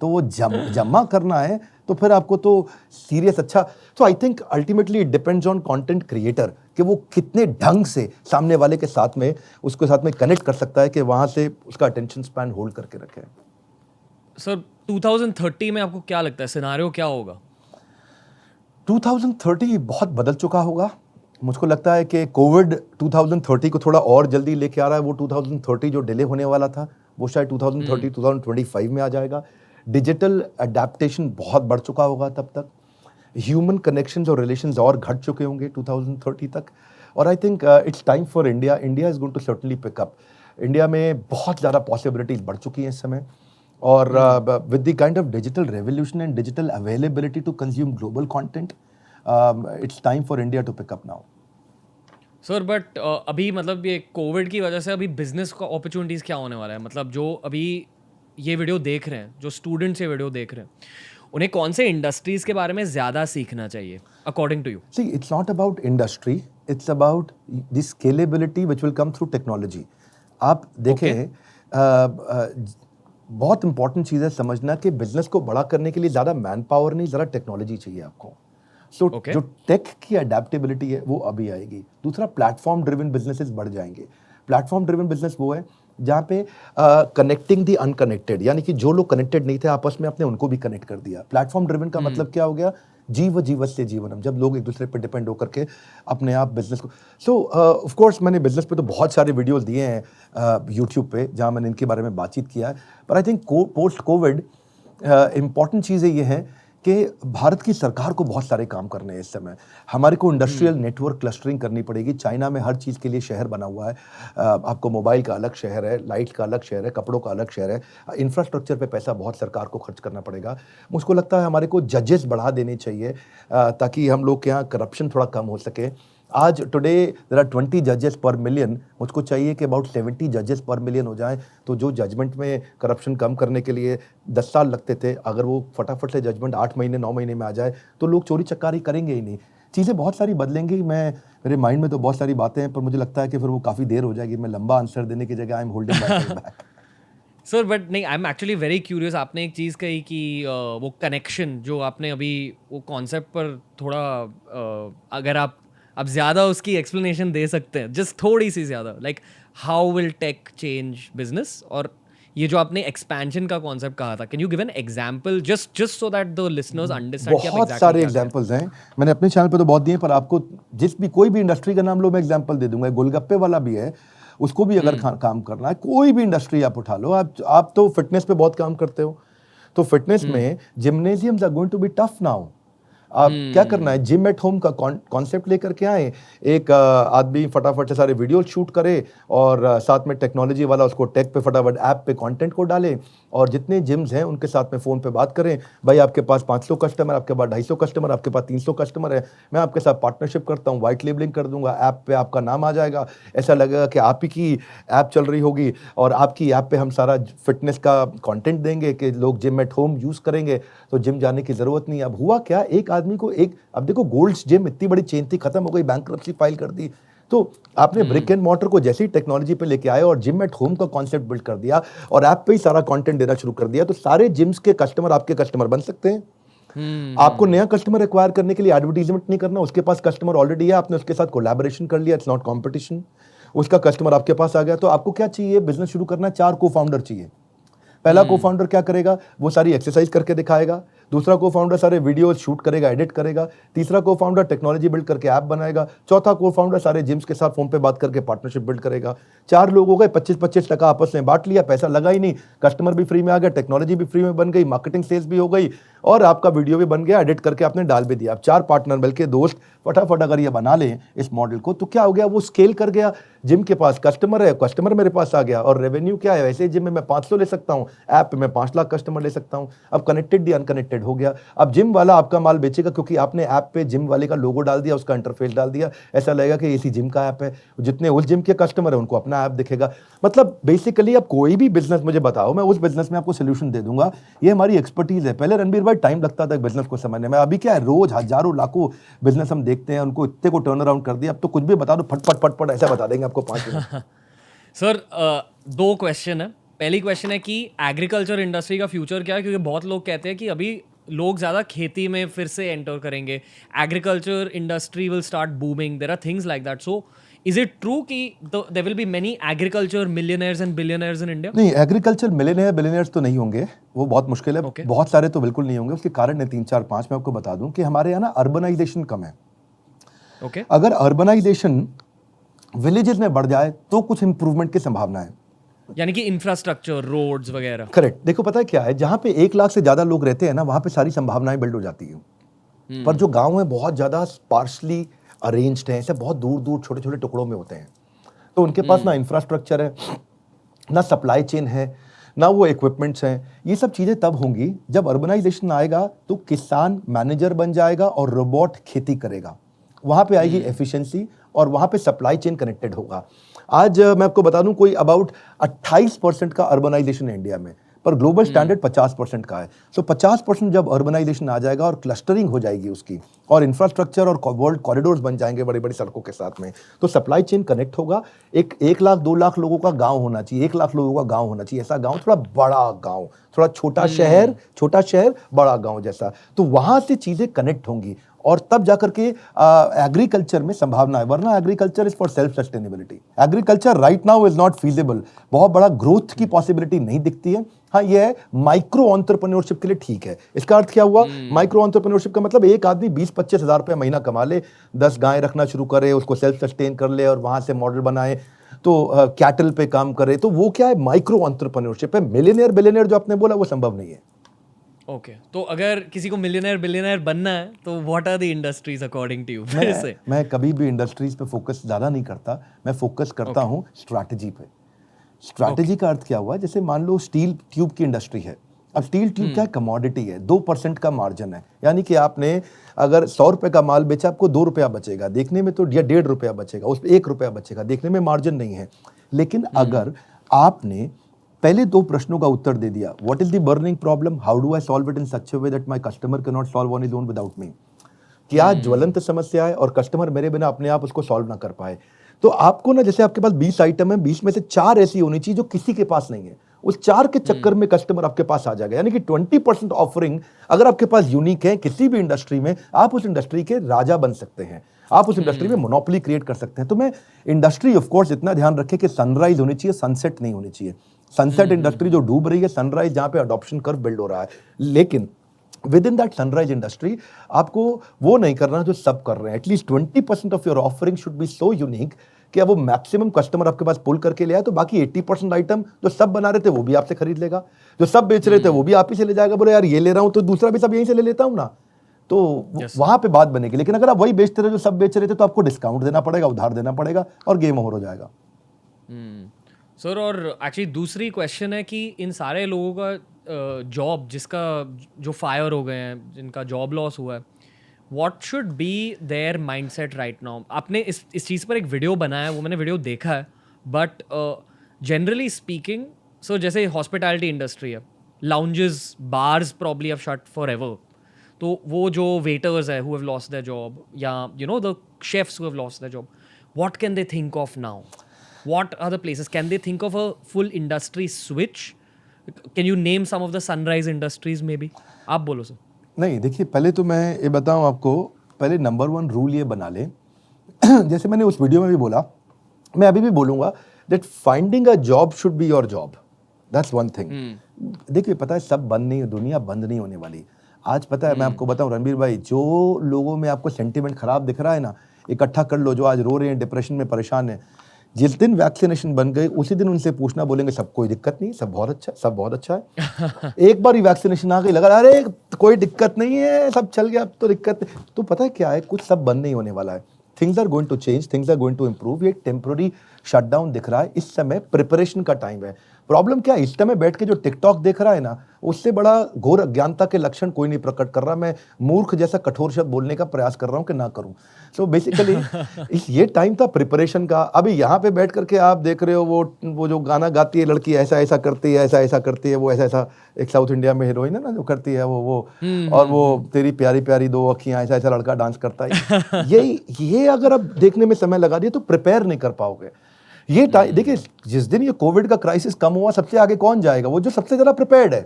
तो वो जमा करना है तो फिर आपको तो सीरियस अच्छा. तो I think ultimately it depends on content creator कि वो कितने ढंग से सामने वाले के साथ में उसके साथ में कनेक्ट कर सकता है कि वहां से उसका अटेंशन स्पैन होल्ड करके रखे. सर 2030 में आपको क्या लगता है सिनेरियो क्या होगा? 2030 बहुत बदल चुका होगा. मुझको लगता है कि कोविड 2030 को थोड़ा और जल्दी लेके आ रहा है. वो 2030 जो डिले होने वाला था वो शायद 2030 2025 में आ जाएगा. डिजिटल अडेप्टेशन बहुत बढ़ चुका होगा तब तक. ह्यूमन कनेक्शंस और रिलेशंस और घट चुके होंगे 2030 तक. और I think it's time for India. India is going to certainly pick up. India में बहुत ज़्यादा पॉसिबिलिटीज बढ़ चुकी हैं इस समय. और with the kind of digital revolution and digital availability to consume global content, it's time for India to pick up now. Sir but अभी मतलब ये कोविड की वजह से अभी बिजनेस का अपॉर्चुनिटीज़ क्या होने वाला है? मतलब जो अभी ये वीडियो देख रहे हैं, जो स्टूडेंट्स ये वीडियो देख रहे हैं, उन्हें कौन से इंडस्ट्रीज़ के बारे में ज़्यादा सीखना चाहिए according to you? See, it's not about industry, it's about the scalability which will come through technology. आप देखें, बहुत इंपॉर्टेंट चीज़ है समझना कि बिजनेस को बड़ा करने के लिए ज़्यादा मैन पावर नहीं, ज़रा टेक्नोलॉजी चाहिए आपको. सो जो टेक की अडेप्टेबिलिटी है वो अभी आएगी. दूसरा, प्लेटफॉर्म ड्रिवन बिजनेसेस बढ़ जाएंगे. प्लेटफॉर्म ड्रिवन बिजनेस वो है जहाँ पे कनेक्टिंग द अनकनेक्टेड, यानी कि जो लोग कनेक्टेड नहीं थे आपस में अपने उनको भी कनेक्ट कर दिया. प्लेटफॉर्म ड्रिवन का मतलब क्या हो गया? जीवस्य जीवनम, जब लोग एक दूसरे पर डिपेंड होकर के अपने आप बिजनेस को. सो ऑफ कोर्स मैंने बिजनेस पे तो बहुत सारे वीडियोस दिए हैं यूट्यूब पे जहाँ मैंने इनके बारे में बातचीत किया है. पर I think post Covid important चीज़ें ये हैं कि भारत की सरकार को बहुत सारे काम करने हैं इस समय. हमारे को इंडस्ट्रियल नेटवर्क क्लस्टरिंग करनी पड़ेगी. चाइना में हर चीज़ के लिए शहर बना हुआ है. आपको मोबाइल का अलग शहर है, लाइट का अलग शहर है, कपड़ों का अलग शहर है. इंफ्रास्ट्रक्चर पे पैसा बहुत सरकार को खर्च करना पड़ेगा. मुझको लगता है हमारे को जजेस बढ़ा देने चाहिए ताकि हम लोग के यहाँ करप्शन थोड़ा कम हो सके. आज टुडे देयर आर 20 जजेस पर मिलियन. मुझको चाहिए कि अबाउट 70 जजेस पर मिलियन हो जाएं. तो जो जजमेंट में करप्शन कम करने के लिए 10 साल लगते थे, अगर वो फटाफट से जजमेंट 8 महीने 9 महीने में आ जाए तो लोग चोरी चकारी करेंगे ही नहीं. चीज़ें बहुत सारी बदलेंगी. मेरे माइंड में तो बहुत सारी बातें हैं पर मुझे लगता है कि फिर वो काफ़ी देर हो जाएगी. मैं लंबा आंसर देने की जगह I am holding back. Sir but नहीं, I am actually very curious. आपने एक चीज़ कही कि वो कनेक्शन जो आपने अभी वो कॉन्सेप्ट पर थोड़ा अगर आप ज़्यादा उसकी एक्सप्लेनेशन दे सकते हैं, जस्ट थोड़ी सी ज़्यादा, like how will tech change business. और ये जो आपने एक्सपेंशन का कॉन्सेप्ट कहा था, can you give an example just so that the listeners understand? बहुत सारे एग्जांपल्स हैं, मैंने अपने चैनल पे तो बहुत दिए, पर आपको कोई भी इंडस्ट्री का नाम लो मैं एग्जांपल दे दूंगा. गोलगप्पे वाला भी है, उसको भी अगर काम करना है, कोई भी इंडस्ट्री आप उठा लो. आप तो फिटनेस पे बहुत काम करते हो, तो फिटनेस में gymnasiums are going to be tough now. आप क्या करना है, जिम एट होम का कॉन्सेप्ट लेकर के आए. एक आदमी फटाफट से सारे वीडियो शूट करे और साथ में टेक्नोलॉजी वाला उसको टेक पे फटाफट ऐप पे कंटेंट को डाले और जितने जिम्स हैं उनके साथ में फ़ोन पे बात करें. भाई आपके पास 500 कस्टमर, आपके पास 250 कस्टमर, आपके पास 300 कस्टमर है, मैं आपके साथ पार्टनरशिप करता हूँ, वाइट लेबलिंग कर दूंगा, ऐप पे आपका नाम आ जाएगा. ऐसा लगेगा कि आप ही की ऐप चल रही होगी और आपकी ऐप पे हम सारा फिटनेस का कंटेंट देंगे कि लोग जिम एट होम यूज़ करेंगे, तो जिम जाने की ज़रूरत नहीं. अब हुआ क्या, एक आदमी को अब देखो गोल्ड्स जिम इतनी बड़ी चेन थी, खत्म हो गई, बैंकरप्सी फाइल कर दी. तो आपने ब्रिक एंड मॉर्टर को जैसे ही टेक्नोलॉजी पे लेके आए और जिम एट होम का कॉन्सेप्ट बिल्ड कर दिया और ऐप पे ही सारा कंटेंट देना शुरू कर दिया, तो सारे जिम्स के कस्टमर आपके कस्टमर बन सकते हैं. आपको नया कस्टमर एक्वायर करने के लिए एडवर्टीजमेंट नहीं करना, उसके पास कस्टमर ऑलरेडी है, आपने उसके साथ कोलैबोरेशन कर लिया, इट्स नॉट कॉम्पिटिशन. उसका कस्टमर आपके पास आ गया, तो आपको क्या चाहिए, बिजनेस शुरू करना, 4 को फाउंडर चाहिए. पहला को फाउंडर क्या करेगा, वो सारी एक्सरसाइज करके दिखाएगा. दूसरा को फाउंडर सारे वीडियो शूट करेगा, एडिट करेगा, तीसरा को फाउंडर टेक्नोलॉजी बिल्ड करके ऐप बनाएगा, चौथा को फाउंडर सारे जिम्स के साथ फोन पे बात करके पार्टनरशिप बिल्ड करेगा। 4 लोग हो गए, 25-25 टका आपस में बांट लिया, पैसा लगा ही नहीं, कस्टमर भी फ्री में आ गया, टेक्नोलॉजी भी फ्री में बन गई, मार्केटिंग सेल्स भी हो गई और आपका वीडियो भी बन गया, एडिट करके आपने डाल भी दिया। आप 4 पार्टनर मिलकर दोस्त फटाफट अगर ये बना लें इस मॉडल को तो क्या हो गया, वो स्केल कर गया। जिम के पास कस्टमर है, कस्टमर मेरे पास आ गया और रेवेन्यू क्या है, वैसे जिम में मैं 500 ले सकता हूँ, ऐप पे मैं 5 लाख कस्टमर ले सकता हूँ। अब कनेक्टेड डी अनकनेक्टेड हो गया। अब जिम वाला आपका माल बेचेगा क्योंकि आपने ऐप पे जिम वाले का लोगो डाल दिया, उसका इंटरफेस डाल दिया, ऐसा लगेगा कि इसी जिम का ऐप है। जितने उस जिम के कस्टमर है उनको अपना ऐप दिखेगा। मतलब बेसिकली अब कोई भी बिजनेस मुझे बताओ, मैं उस बिजनेस में आपको सोल्यूशन दे दूंगा। ये हमारी एक्सपर्टीज है। पहले रणबीर भाई टाइम लगता था बिजनेस को समझने में, अभी क्या है रोज हजारों लाखों बिजनेस हम देखते हैं, उनको इतने को टर्न अराउंड कर दिया। अब तो कुछ भी बता दो, फटफट फटफट ऐसा बता देंगे आपको 5 मिनट। सर 2 क्वेश्चन है। पहली क्वेश्चन है कि एग्रीकल्चर इंडस्ट्री का फ्यूचर क्या है, क्योंकि बहुत लोग कहते हैं कि अभी लोग ज़्यादा खेती में फिर से एंटर करेंगे, agriculture industry will start booming, there are things like that. So is it true कि there will be many agriculture millionaires and billionaires in India? नहीं, एग्रीकल्चर मिलियनेयर बिलियनेयर्स तो नहीं होंगे, वो बहुत मुश्किल है। Okay. बहुत सारे तो बिल्कुल नहीं होंगे। उसके कारण है 3-4-5 मैं आपको बता दूं कि हमारे यहाँ ना अर्बनाइजेशन कम है। ओके, अगर अर्बनाइजेशन विलेजेस में बढ़ जाए तो कुछ इंप्रूवमेंट की संभावना है। यानी कि इंफ्रास्ट्रक्चर, रोड्स वगैरह। करेक्ट। देखो पता है क्या है, जहाँ पे 1 लाख से ज्यादा लोग रहते हैं ना, वहाँ पे सारी संभावनाएं बिल्ड हो जाती है। पर जो गांव है बहुत ज्यादा स्पार्सली अरेंज्ड है, ऐसे बहुत दूर दूर छोटे छोटे टुकड़ों में होते हैं, तो उनके पास ना इंफ्रास्ट्रक्चर है, ना सप्लाई चेन है, ना वो इक्विपमेंट्स हैं। ये सब चीज़ें तब होंगी जब अर्बनाइजेशन आएगा, तो किसान मैनेजर बन जाएगा और रोबोट खेती करेगा। वहाँ पे आएगी एफिशिएंसी और वहाँ पे सप्लाई चेन कनेक्टेड होगा। आज मैं आपको बता दूं कोई अबाउट 28% का अर्बनाइजेशन है इंडिया में, पर ग्लोबल स्टैंडर्ड 50% का है। सो 50% जब अर्बनाइजेशन आ जाएगा और क्लस्टरिंग हो जाएगी उसकी, और इंफ्रास्ट्रक्चर और वर्ल्ड कॉरिडोर्स बन जाएंगे बड़ी बड़ी सड़कों के साथ में, तो सप्लाई चेन कनेक्ट होगा। 1 लाख 2 लाख लोगों का गांव होना चाहिए, 1 लाख लोगों का गांव होना चाहिए। ऐसा गांव, थोड़ा बड़ा गांव, थोड़ा छोटा शहर बड़ा गांव जैसा, तो वहां से चीजें कनेक्ट होंगी और तब जाकर के एग्रीकल्चर में संभावना है। वरना agriculture is for self sustainability. Agriculture right now is not feasible. बहुत बड़ा ग्रोथ की पॉसिबिलिटी नहीं दिखती है। हाँ, ये है माइक्रो एंटरप्रेन्योरशिप के लिए ठीक है। इसका अर्थ क्या हुआ? माइक्रो एंटरप्रेन्योरशिप का मतलब एक आदमी 20-25 हज़ार रुपये महीना कमा ले, 10 गायें रखना शुरू करे, उसको सेल्फ सस्टेन कर ले और वहां से मॉडल बनाए, तो कैटल पे काम करे, तो वो क्या है? माइक्रो एंटरप्रेन्योरशिप है। मिलियनेयर बिलियनेयर जो आपने बोला वो संभव नहीं है। ओके, तो अगर किसी को मिलियनेयर बिलियनेयर बनना है तो what are the industries according to you? फिर से मैं कभी भी इंडस्ट्रीज पे फोकस ज़्यादा नहीं करता, मैं फोकस करता हूँ स्ट्रैटेजी पे। स्ट्रैटेजी का अर्थ क्या हुआ? जैसे मान लो स्टील ट्यूब की इंडस्ट्री है। अब स्टील ट्यूब क्या है? कमोडिटी है, 2% का मार्जिन है, यानी कि आपने अगर 100 रुपये का माल बेचा, आपको 2 रुपया बचेगा देखने में, तो या 1.5 रुपया बचेगा, उस पर 1 रुपया बचेगा, देखने में मार्जिन नहीं है। लेकिन अगर आपने पहले 2 प्रश्नों का उत्तर दे दिया, what is the burning problem, how do I solve it in such a way that my customer can not solve on his own without me, क्या ज्वलंत समस्या है और कस्टमर मेरे बिना अपने आप उसको सॉल्व ना कर पाए, तो आपको ना, जैसे आपके पास 20 आइटम है, 20 में से 4 ऐसी होनी चाहिए जो किसी के पास नहीं है। उस 4 के चक्कर में कस्टमर आपके पास आ जाएगा। यानी कि 20% ऑफरिंग अगर आपके पास यूनिक है किसी भी इंडस्ट्री में, आप उस इंडस्ट्री के राजा बन सकते हैं, आप उस इंडस्ट्री में मोनोपोली क्रिएट कर सकते हैं। तो मैं इंडस्ट्री ऑफ कोर्स इतना ध्यान रखें कि सनराइज होनी चाहिए, सनसेट नहीं होनी चाहिए। सनसेट इंडस्ट्री जो डूब रही है, सनराइज जहां पे अडॉप्शन कर्व बिल्ड हो रहा है। लेकिन with in that sunrise industry आपको वो नहीं करना जो सब कर रहे हैं। At least 20% of your offering should be so unique कि अब वो मैक्सिमम कस्टमर आपके पास पुल करके ले आए, तो बाकी 80% आइटम जो सब बना रहे थे वो भी आपसे खरीद लेगा, जो सब बेच रहे थे वो भी आप ही से ले जाएगा। बोले यार ये ले रहा हूं तो दूसरा भी सब यहीं से ले लेता हूं ना, तो वहां पे बात बनेगी। लेकिन अगर आप वही बेचते रहे जो सब बेच रहे थे, तो आपको डिस्काउंट देना पड़ेगा, उधार देना पड़ेगा और गेम ओवर हो जाएगा। सर, और एक्चुअली दूसरी क्वेश्चन है कि इन सारे लोगों का जॉब, जिसका जो फायर हो गए हैं, जिनका जॉब लॉस हुआ है, what should be there mindset right now? आपने इस चीज़ पर एक वीडियो बनाया है, वो मैंने वीडियो देखा है, बट जनरली स्पीकिंग, सो जैसे हॉस्पिटैलिटी इंडस्ट्री है, lounges, bars probably have shut forever, तो वो जो वेटर्स है who have lost their job, या you know the chefs who have lost their job, what can they think of now? What are the places? Can they think of a full industry switch? Can you name some of the sunrise industries maybe? आप बोलो सर। नहीं, देखिए पहले तो मैं ये बताऊं आपको, पहले नंबर 1 रूल ये बना ले जैसे मैंने उस वीडियो में भी बोला, मैं अभी भी बोलूंगा, that finding a job should be your job. That's one thing. देखिए पता है सब बंद नहीं, दुनिया बंद नहीं होने वाली। आज पता है मैं आपको बताऊं रणबीर भाई, जो लोगों में आपको सेंटिमेंट खराब दिख रहा है ना, इकट्ठा कर लो, जो आज रो रहे हैं, डिप्रेशन में परेशान है, जिस दिन वैक्सीनेशन बन गई उसी दिन उनसे पूछना, बोलेंगे सब कोई दिक्कत नहीं, सब बहुत अच्छा है, सब बहुत अच्छा है। एक बार ही वैक्सीनेशन आ गई, लगा अरे कोई दिक्कत नहीं है, सब चल गया, अब तो दिक्कत नहीं। तो पता है क्या है, कुछ सब बंद नहीं होने वाला है। Things are going to change, things are going to improve. ये टेम्पररी शटडाउन दिख रहा है, इस समय प्रिपरेशन का टाइम है। प्रॉब्लम क्या है, इस समय बैठ के जो टिकटॉक देख रहा है ना, उससे बड़ा घोर अज्ञानता के लक्षण कोई नहीं प्रकट कर रहा। मैं मूर्ख जैसा कठोर शब्द बोलने का प्रयास कर रहा हूं कि ना करूं। सो बेसिकली ये टाइम था प्रिपरेशन का। अभी यहाँ पे बैठ करके आप देख रहे हो वो जो गाना गाती है लड़की, ऐसा ऐसा करती है, ऐसा ऐसा करती है, वो ऐसा ऐसा, एक साउथ इंडिया में हीरोइन है ना जो करती है वो और वो तेरी प्यारी प्यारी दो अखियां, ऐसा ऐसा लड़का डांस करता है। ये अगर अब देखने में समय लगा दिया तो प्रिपेयर नहीं कर पाओगे। ये टाइम देखिए, जिस दिन ये कोविड का क्राइसिस कम हुआ, सबसे आगे कौन जाएगा? वो जो सबसे ज्यादा प्रिपेयर्ड है,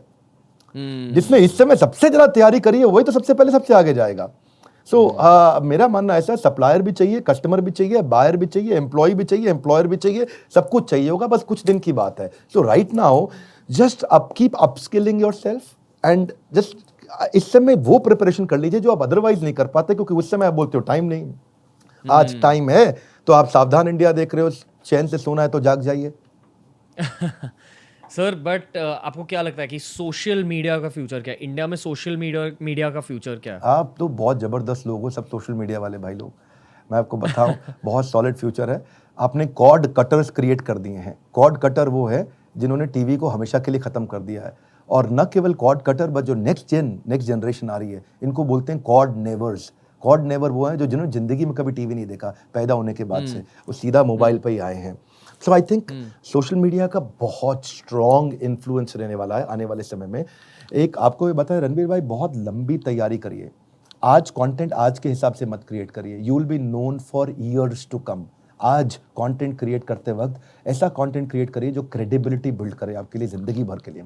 जिसने इस समय सबसे ज्यादा तैयारी करी है, वही तो सबसे पहले सबसे आगे जाएगा। मेरा मानना ऐसा है, सप्लायर भी चाहिए, कस्टमर भी चाहिए, बायर भी चाहिए, एम्प्लॉय भी चाहिए, एम्प्लॉयर भी चाहिए, सब कुछ चाहिए होगा, बस कुछ दिन की बात है। So right now just keep upskilling yourself and just इस समय वो प्रिपरेशन कर लीजिए जो आप अदरवाइज नहीं कर पाते, क्योंकि उस समय आप बोलते हो टाइम नहीं। आज टाइम है तो आप सावधान इंडिया देख रहे हो, चैन से सोना है तो जाग जाइए। सर बट आपको क्या लगता है कि सोशल मीडिया का फ्यूचर क्या है? इंडिया में सोशल मीडिया का फ्यूचर क्या है? आप तो बहुत जबरदस्त लोग हो, सब सोशल मीडिया वाले भाई लोग। मैं आपको बताऊं बहुत सॉलिड फ्यूचर है। आपने कॉर्ड कटर्स क्रिएट कर दिए हैं। कॉर्ड कटर वो है जिन्होंने टीवी को हमेशा के लिए खत्म कर दिया है। और न केवल कॉर्ड कटर, बट जो नेक्स्ट जनरेशन आ रही है, इनको बोलते हैं कॉर्ड नेवर्स। कॉर्ड नेवर वो हैं जो जिन्होंने जिंदगी में कभी टीवी नहीं देखा पैदा होने के बाद से, वो सीधा मोबाइल पे ही आए हैं। सो आई थिंक सोशल मीडिया का बहुत स्ट्रॉन्ग इन्फ्लुएंस रहने वाला है आने वाले समय में। एक आपको ये बताएं रणबीर भाई, बहुत लंबी तैयारी करिए। आज कंटेंट आज के हिसाब से मत क्रिएट करिए, you will be known for years to come. आज कंटेंट क्रिएट करते वक्त ऐसा कंटेंट क्रिएट करिए जो क्रेडिबिलिटी बिल्ड करे आपके लिए जिंदगी भर के लिए।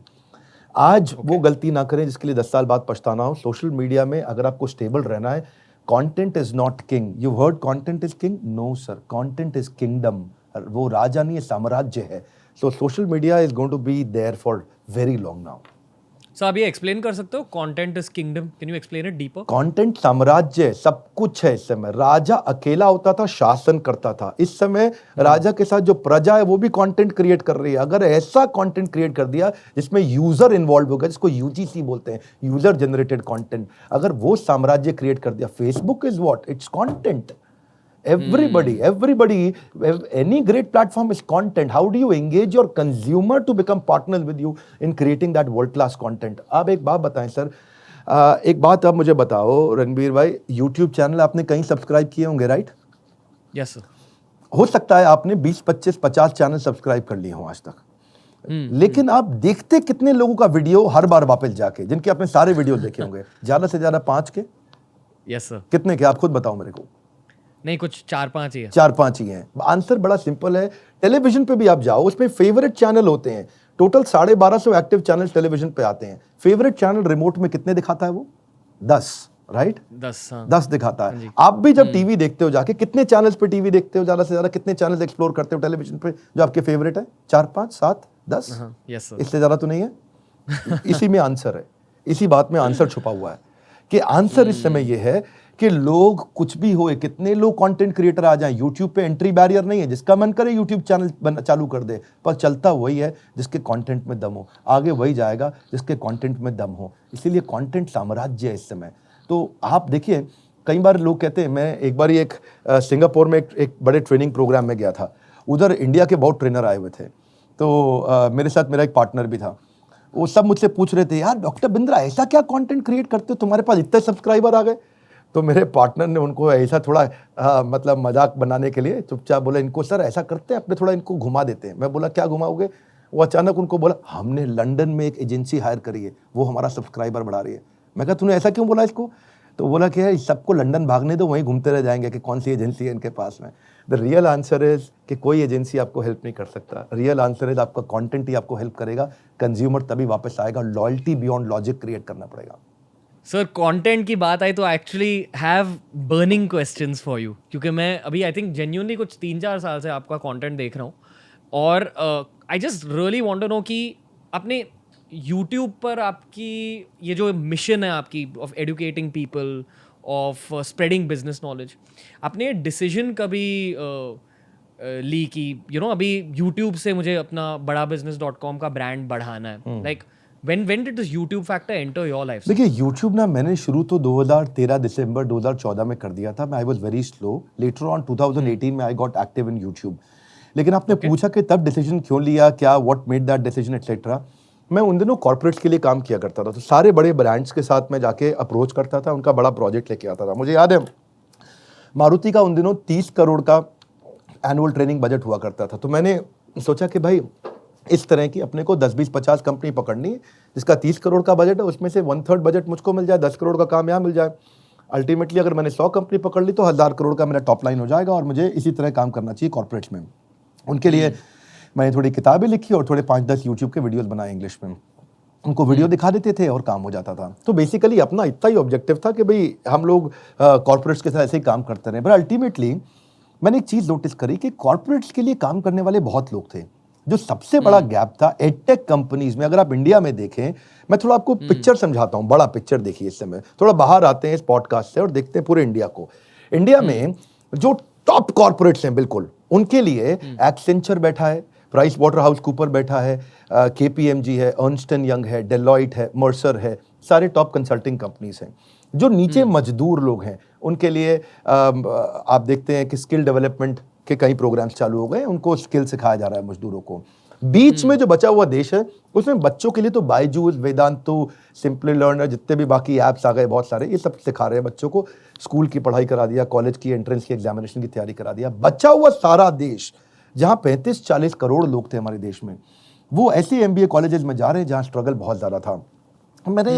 आज वो गलती ना करें जिसके लिए 10 साल बाद पछताना हो। सोशल मीडिया में अगर आपको स्टेबल रहना है, content is not king. You heard content is king? No sir, content is kingdom. वो राजा नहीं है, साम्राज्य है। So social media is going to be there for very long now. Sir आप ये एक्सप्लेन कर सकते हो, content is kingdom? Can you explain it deeper? Content साम्राज्य है, सब कुछ है। इस समय राजा अकेला होता था, शासन करता था। इस समय राजा के साथ जो प्रजा है वो भी कंटेंट क्रिएट कर रही है। अगर ऐसा कंटेंट क्रिएट कर दिया जिसमें यूजर इन्वॉल्व होगा, जिसको यूजीसी बोलते हैं, यूजर जनरेटेड कंटेंट, अगर वो साम्राज्य क्रिएट कर दिया, Facebook is what? It's content. everybody any great platform is content. How do you engage your consumer to become partners with you in creating that world class content? आप एक बात बताएं सर, एक बात आप मुझे बताओ रणबीर भाई, YouTube चैनल आपने कहीं सब्सक्राइब किए होंगे, राइट? Yes sir. हो सकता है आपने 20 25 50 चैनल सब्सक्राइब कर लिए हो आज तक, लेकिन आप देखते कितने लोगों का वीडियो हर बार वापस जाके, जिनके आपने सारे वीडियो देखे होंगे? ज्यादा से ज्यादा 5 के? Yes sir. कितने के आप खुद बताओ मेरे को। नहीं, कुछ 4-5 ही है। 4-5 ही हैं। आंसर बड़ा सिंपल है। टेलीविजन पे भी आप जाओ, उसमें फेवरेट चैनल होते हैं। टोटल 1250 एक्टिव चैनल टेलीविजन पे आते हैं। फेवरेट चैनल रिमोट में कितने दिखाता है वो? 10, राइट? 10 दिखाता है। आप भी जब टीवी देखते हो जाके, कितने चैनल्स पे टीवी देखते हो? ज्यादा से ज्यादा कितने चैनल्स एक्सप्लोर करते हो टेलीविजन पे जो आपके फेवरेट है? 4 5 7 10? Yes sir. इससे ज्यादा तो नहीं है। इसी में आंसर है, इसी बात में आंसर छुपा हुआ है कि आंसर इस समय ये है कि लोग कुछ भी होए, कितने लोग कंटेंट क्रिएटर आ जाएं, यूट्यूब पे एंट्री बैरियर नहीं है। जिसका मन करे यूट्यूब चैनल चालू कर दे, पर चलता वही है जिसके कंटेंट में दम हो। आगे वही जाएगा जिसके कंटेंट में दम हो। इसीलिए कंटेंट साम्राज्य है इस समय। तो आप देखिए, कई बार लोग कहते हैं, मैं एक बार एक सिंगापुर में एक बड़े ट्रेनिंग प्रोग्राम में गया था। उधर इंडिया के बहुत ट्रेनर आए हुए थे। तो मेरे साथ मेरा एक पार्टनर भी था। वो सब मुझसे पूछ रहे थे, यार डॉक्टर बिंद्रा ऐसा क्या कंटेंट क्रिएट करते हो, तुम्हारे पास इतने सब्सक्राइबर आ गए? तो मेरे पार्टनर ने उनको ऐसा थोड़ा मतलब मजाक बनाने के लिए चुपचाप बोला, इनको सर ऐसा करते हैं, अपने थोड़ा इनको घुमा देते हैं। मैं बोला क्या घुमाओगे? वो अचानक उनको बोला, हमने लंदन में एक एजेंसी हायर करी है, वो हमारा सब्सक्राइबर बढ़ा रही है। मैं कहा तूने ऐसा क्यों बोला इसको? तो बोला कि यार सबको लंदन भागने दो, वहीं घूमते रह जाएंगे कि कौन सी एजेंसी है इनके पास में। द रियल आंसर इज कि कोई एजेंसी आपको हेल्प नहीं कर सकता। रियल आंसर इज आपका कंटेंट ही आपको हेल्प करेगा। कंज्यूमर तभी वापस आएगा। लॉयल्टी बियॉन्ड लॉजिक क्रिएट करना पड़ेगा। सर कंटेंट की बात आई तो actually have burning questions for you, क्योंकि मैं अभी आई थिंक जेन्युइनली कुछ 3-4 साल से आपका कंटेंट देख रहा हूँ और I just really want to know कि आपने यूट्यूब पर आपकी ये जो मिशन है आपकी of educating people, of spreading business knowledge, आपने डिसीजन कभी ली कि अभी यूट्यूब से मुझे अपना badabusiness.com का ब्रांड बढ़ाना है? Like when did this YouTube factor enter your life? देखिए यूट्यूब ना मैंने शुरू तो 2013 दिसंबर 2014 में कर दिया था. I was very slow. Later on 2018 में I got active in YouTube. लेकिन आपने पूछा कि तब डिसीजन क्यों लिया, क्या what made that decision etcetera. मैं उन दिनों कॉर्पोरेट्स के लिए काम किया करता था, तो सारे बड़े ब्रांड्स के साथ मैं जाके अप्रोच करता था, उनका बड़ा प्रोजेक्ट लेके आता था. मुझे याद है मारुति का उन दिनों 30 करोड़ का एनुअल ट्रेनिंग बजट हुआ करता था. तो मैंने सोचा कि भाई इस तरह की अपने को 10, 20, 50 कंपनी पकड़नी है जिसका 30 करोड़ का बजट है, उसमें से 1/3 बजट मुझको मिल जाए, 10 करोड़ का काम यहाँ मिल जाए. अल्टीमेटली अगर मैंने 100 कंपनी पकड़ ली तो 1000 करोड़ का मेरा टॉप लाइन हो जाएगा. और मुझे इसी तरह काम करना चाहिए कॉर्पोरेट्स में. उनके लिए मैंने थोड़ी किताबें लिखी और थोड़े 5-10 यूट्यूब के वीडियोस बनाए इंग्लिश में. उनको वीडियो दिखा देते थे और काम हो जाता था. तो बेसिकली अपना इतना ही ऑब्जेक्टिव था कि भाई हम लोग कॉर्पोरेट्स के साथ ऐसे ही काम करते रहे. बट अल्टीमेटली मैंने एक चीज़ नोटिस करी कि कॉर्पोरेट्स के लिए काम करने वाले बहुत लोग थे. जो सबसे बड़ा गैप था एडटेक कंपनीज में, अगर आप इंडिया में देखें, मैं थोड़ा आपको पिक्चर समझाता हूं, बड़ा पिक्चर देखिए. इस समय थोड़ा बाहर आते हैं इस पॉडकास्ट से और देखते हैं पूरे इंडिया को. इंडिया में जो टॉप कॉर्पोरेट्स हैं बिल्कुल, उनके लिए एक्सेंचर बैठा है, प्राइस वाटर हाउस कूपर बैठा है, KPMG है, अर्नस्ट एंड यंग है, डेलॉइट है, मर्सर है, सारे टॉप कंसल्टिंग कंपनीज हैं. जो नीचे मजदूर लोग हैं उनके लिए आप देखते हैं कि स्किल डेवलपमेंट के कई प्रोग्राम्स चालू हो गए, उनको स्किल सिखाया जा रहा है मजदूरों को. बीच में जो बचा हुआ देश है उसमें बच्चों के लिए तो बायजूस, वेदांतु, सिंपली लर्नर, जितने भी बाकी ऐप्स आ गए बहुत सारे, ये सब सिखा रहे हैं बच्चों को. स्कूल की पढ़ाई करा दिया, कॉलेज की एंट्रेंस की एग्जामिनेशन की तैयारी करा दिया. बचा हुआ सारा देश जहाँ 35-40 करोड़ लोग थे हमारे देश में, वो ऐसे MBA कॉलेजेस में जा रहे हैं जहाँ स्ट्रगल बहुत ज़्यादा था. मैंने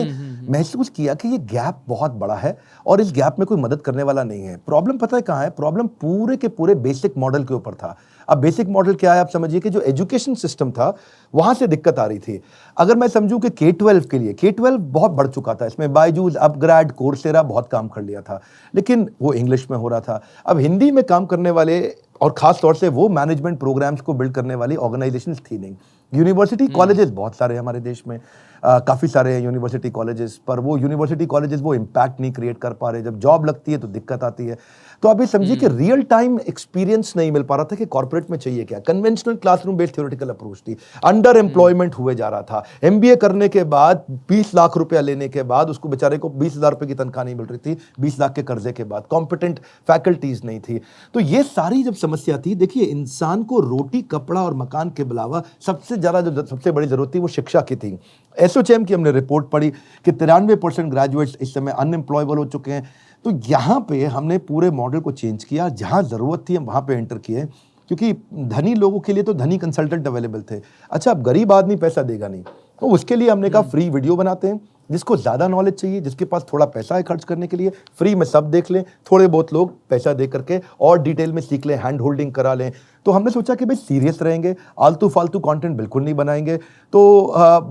महसूस किया कि ये गैप बहुत बड़ा है और इस गैप में कोई मदद करने वाला नहीं है. प्रॉब्लम पता है कहाँ है? प्रॉब्लम पूरे के पूरे बेसिक मॉडल के ऊपर था. अब बेसिक मॉडल क्या है? आप समझिए कि जो एजुकेशन सिस्टम था वहाँ से दिक्कत आ रही थी. अगर मैं समझूं कि K-12 के लिए, K-12 बहुत बढ़ चुका था, इसमें बायजूस, अपग्रेड, कोर्सेरा बहुत काम कर लिया था, लेकिन वो इंग्लिश में हो रहा था. अब हिंदी में काम करने वाले और खास तौर से वो मैनेजमेंट प्रोग्राम्स को बिल्ड करने वाली ऑर्गेनाइजेशंस थी नहीं. यूनिवर्सिटी कॉलेजेस बहुत सारे हैं हमारे देश में, काफ़ी सारे हैं यूनिवर्सिटी कॉलेजेस, पर वो यूनिवर्सिटी कॉलेजेस वो इम्पैक्ट नहीं क्रिएट कर पा रहे. जब जॉब लगती है तो दिक्कत आती है. तो आप ये समझिए कि रियल टाइम एक्सपीरियंस नहीं मिल पा रहा था कि कॉर्पोरेट में चाहिए क्या. Conventional classroom based theoretical approach थी. अंडर एम्प्लॉयमेंट हुए जा रहा था. MBA करने के बाद 20 लाख रुपया लेने के बाद उसको बेचारे को 20,000 रुपये की तनख्वाह नहीं मिल रही थी, 20 लाख के कर्जे के बाद. कॉम्पिटेंट फैकल्टीज नहीं थी. तो ये सारी जब समस्या थी, देखिए इंसान को रोटी, कपड़ा और मकान के अलावा सबसे ज़्यादा जो सबसे बड़ी जरूरत थी वो शिक्षा की थी. एसोचैम की हमने रिपोर्ट पढ़ी कि 93% ग्रेजुएट्स इस समय अनएम्प्लॉयबल हो चुके हैं. तो यहाँ पे हमने पूरे मॉडल को चेंज किया. जहाँ ज़रूरत थी हम वहाँ पे एंटर किए, क्योंकि धनी लोगों के लिए तो धनी कंसल्टेंट अवेलेबल थे. अच्छा, अब गरीब आदमी पैसा देगा नहीं, तो उसके लिए हमने कहा फ्री वीडियो बनाते हैं. जिसको ज़्यादा नॉलेज चाहिए, जिसके पास थोड़ा पैसा है खर्च करने के लिए, फ्री में सब देख लें. थोड़े बहुत लोग पैसा दे करके और डिटेल में सीख लें, हैंड होल्डिंग करा लें. तो हमने सोचा कि भाई सीरियस रहेंगे, आलतू फालतू कंटेंट बिल्कुल नहीं बनाएंगे. तो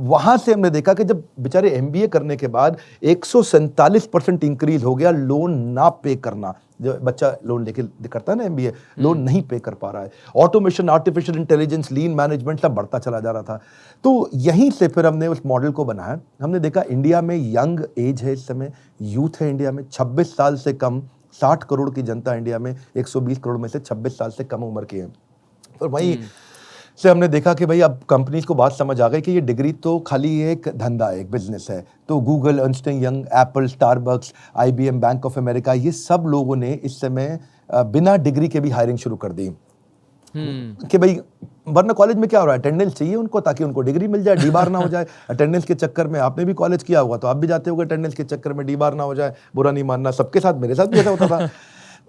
वहाँ से हमने देखा कि जब बेचारे MBA करने के बाद 147% इंक्रीज हो गया लोन ना पे करना. जो बच्चा लोन लेके करता है ना MBA, लोन नहीं पे कर पा रहा है. ऑटोमेशन, आर्टिफिशियल इंटेलिजेंस, लीन मैनेजमेंट सब बढ़ता चला जा रहा था. तो यहीं से फिर हमने उस मॉडल को बनाया. हमने देखा इंडिया में यंग एज है, इस समय यूथ है इंडिया में, 26 साल से कम, 60 करोड़ की जनता इंडिया में, 120 करोड़ में से 26 साल से कम उम्र की है. और वहीं से हमने देखा कि भाई अब कंपनीज को बात समझ आ गई कि ये डिग्री तो खाली एक धंधा है, एक बिजनेस है. तो Google, Ernst and young, Apple, Starbucks, IBM, bank of America, ये सब लोगों ने इस समय बिना डिग्री के भी हायरिंग शुरू कर दी. कि भाई वरना कॉलेज में क्या हो रहा है, अटेंडेंस चाहिए उनको ताकि उनको डिग्री मिल जाए, डी बार ना हो जाए. अटेंडेंस के चक्कर में आपने भी कॉलेज किया होगा तो आप भी जाते होगे, अटेंडेंस के चक्कर में डी बार ना हो जाए. बुरा नहीं मानना, सबके साथ, मेरे साथ भी ऐसा होता था.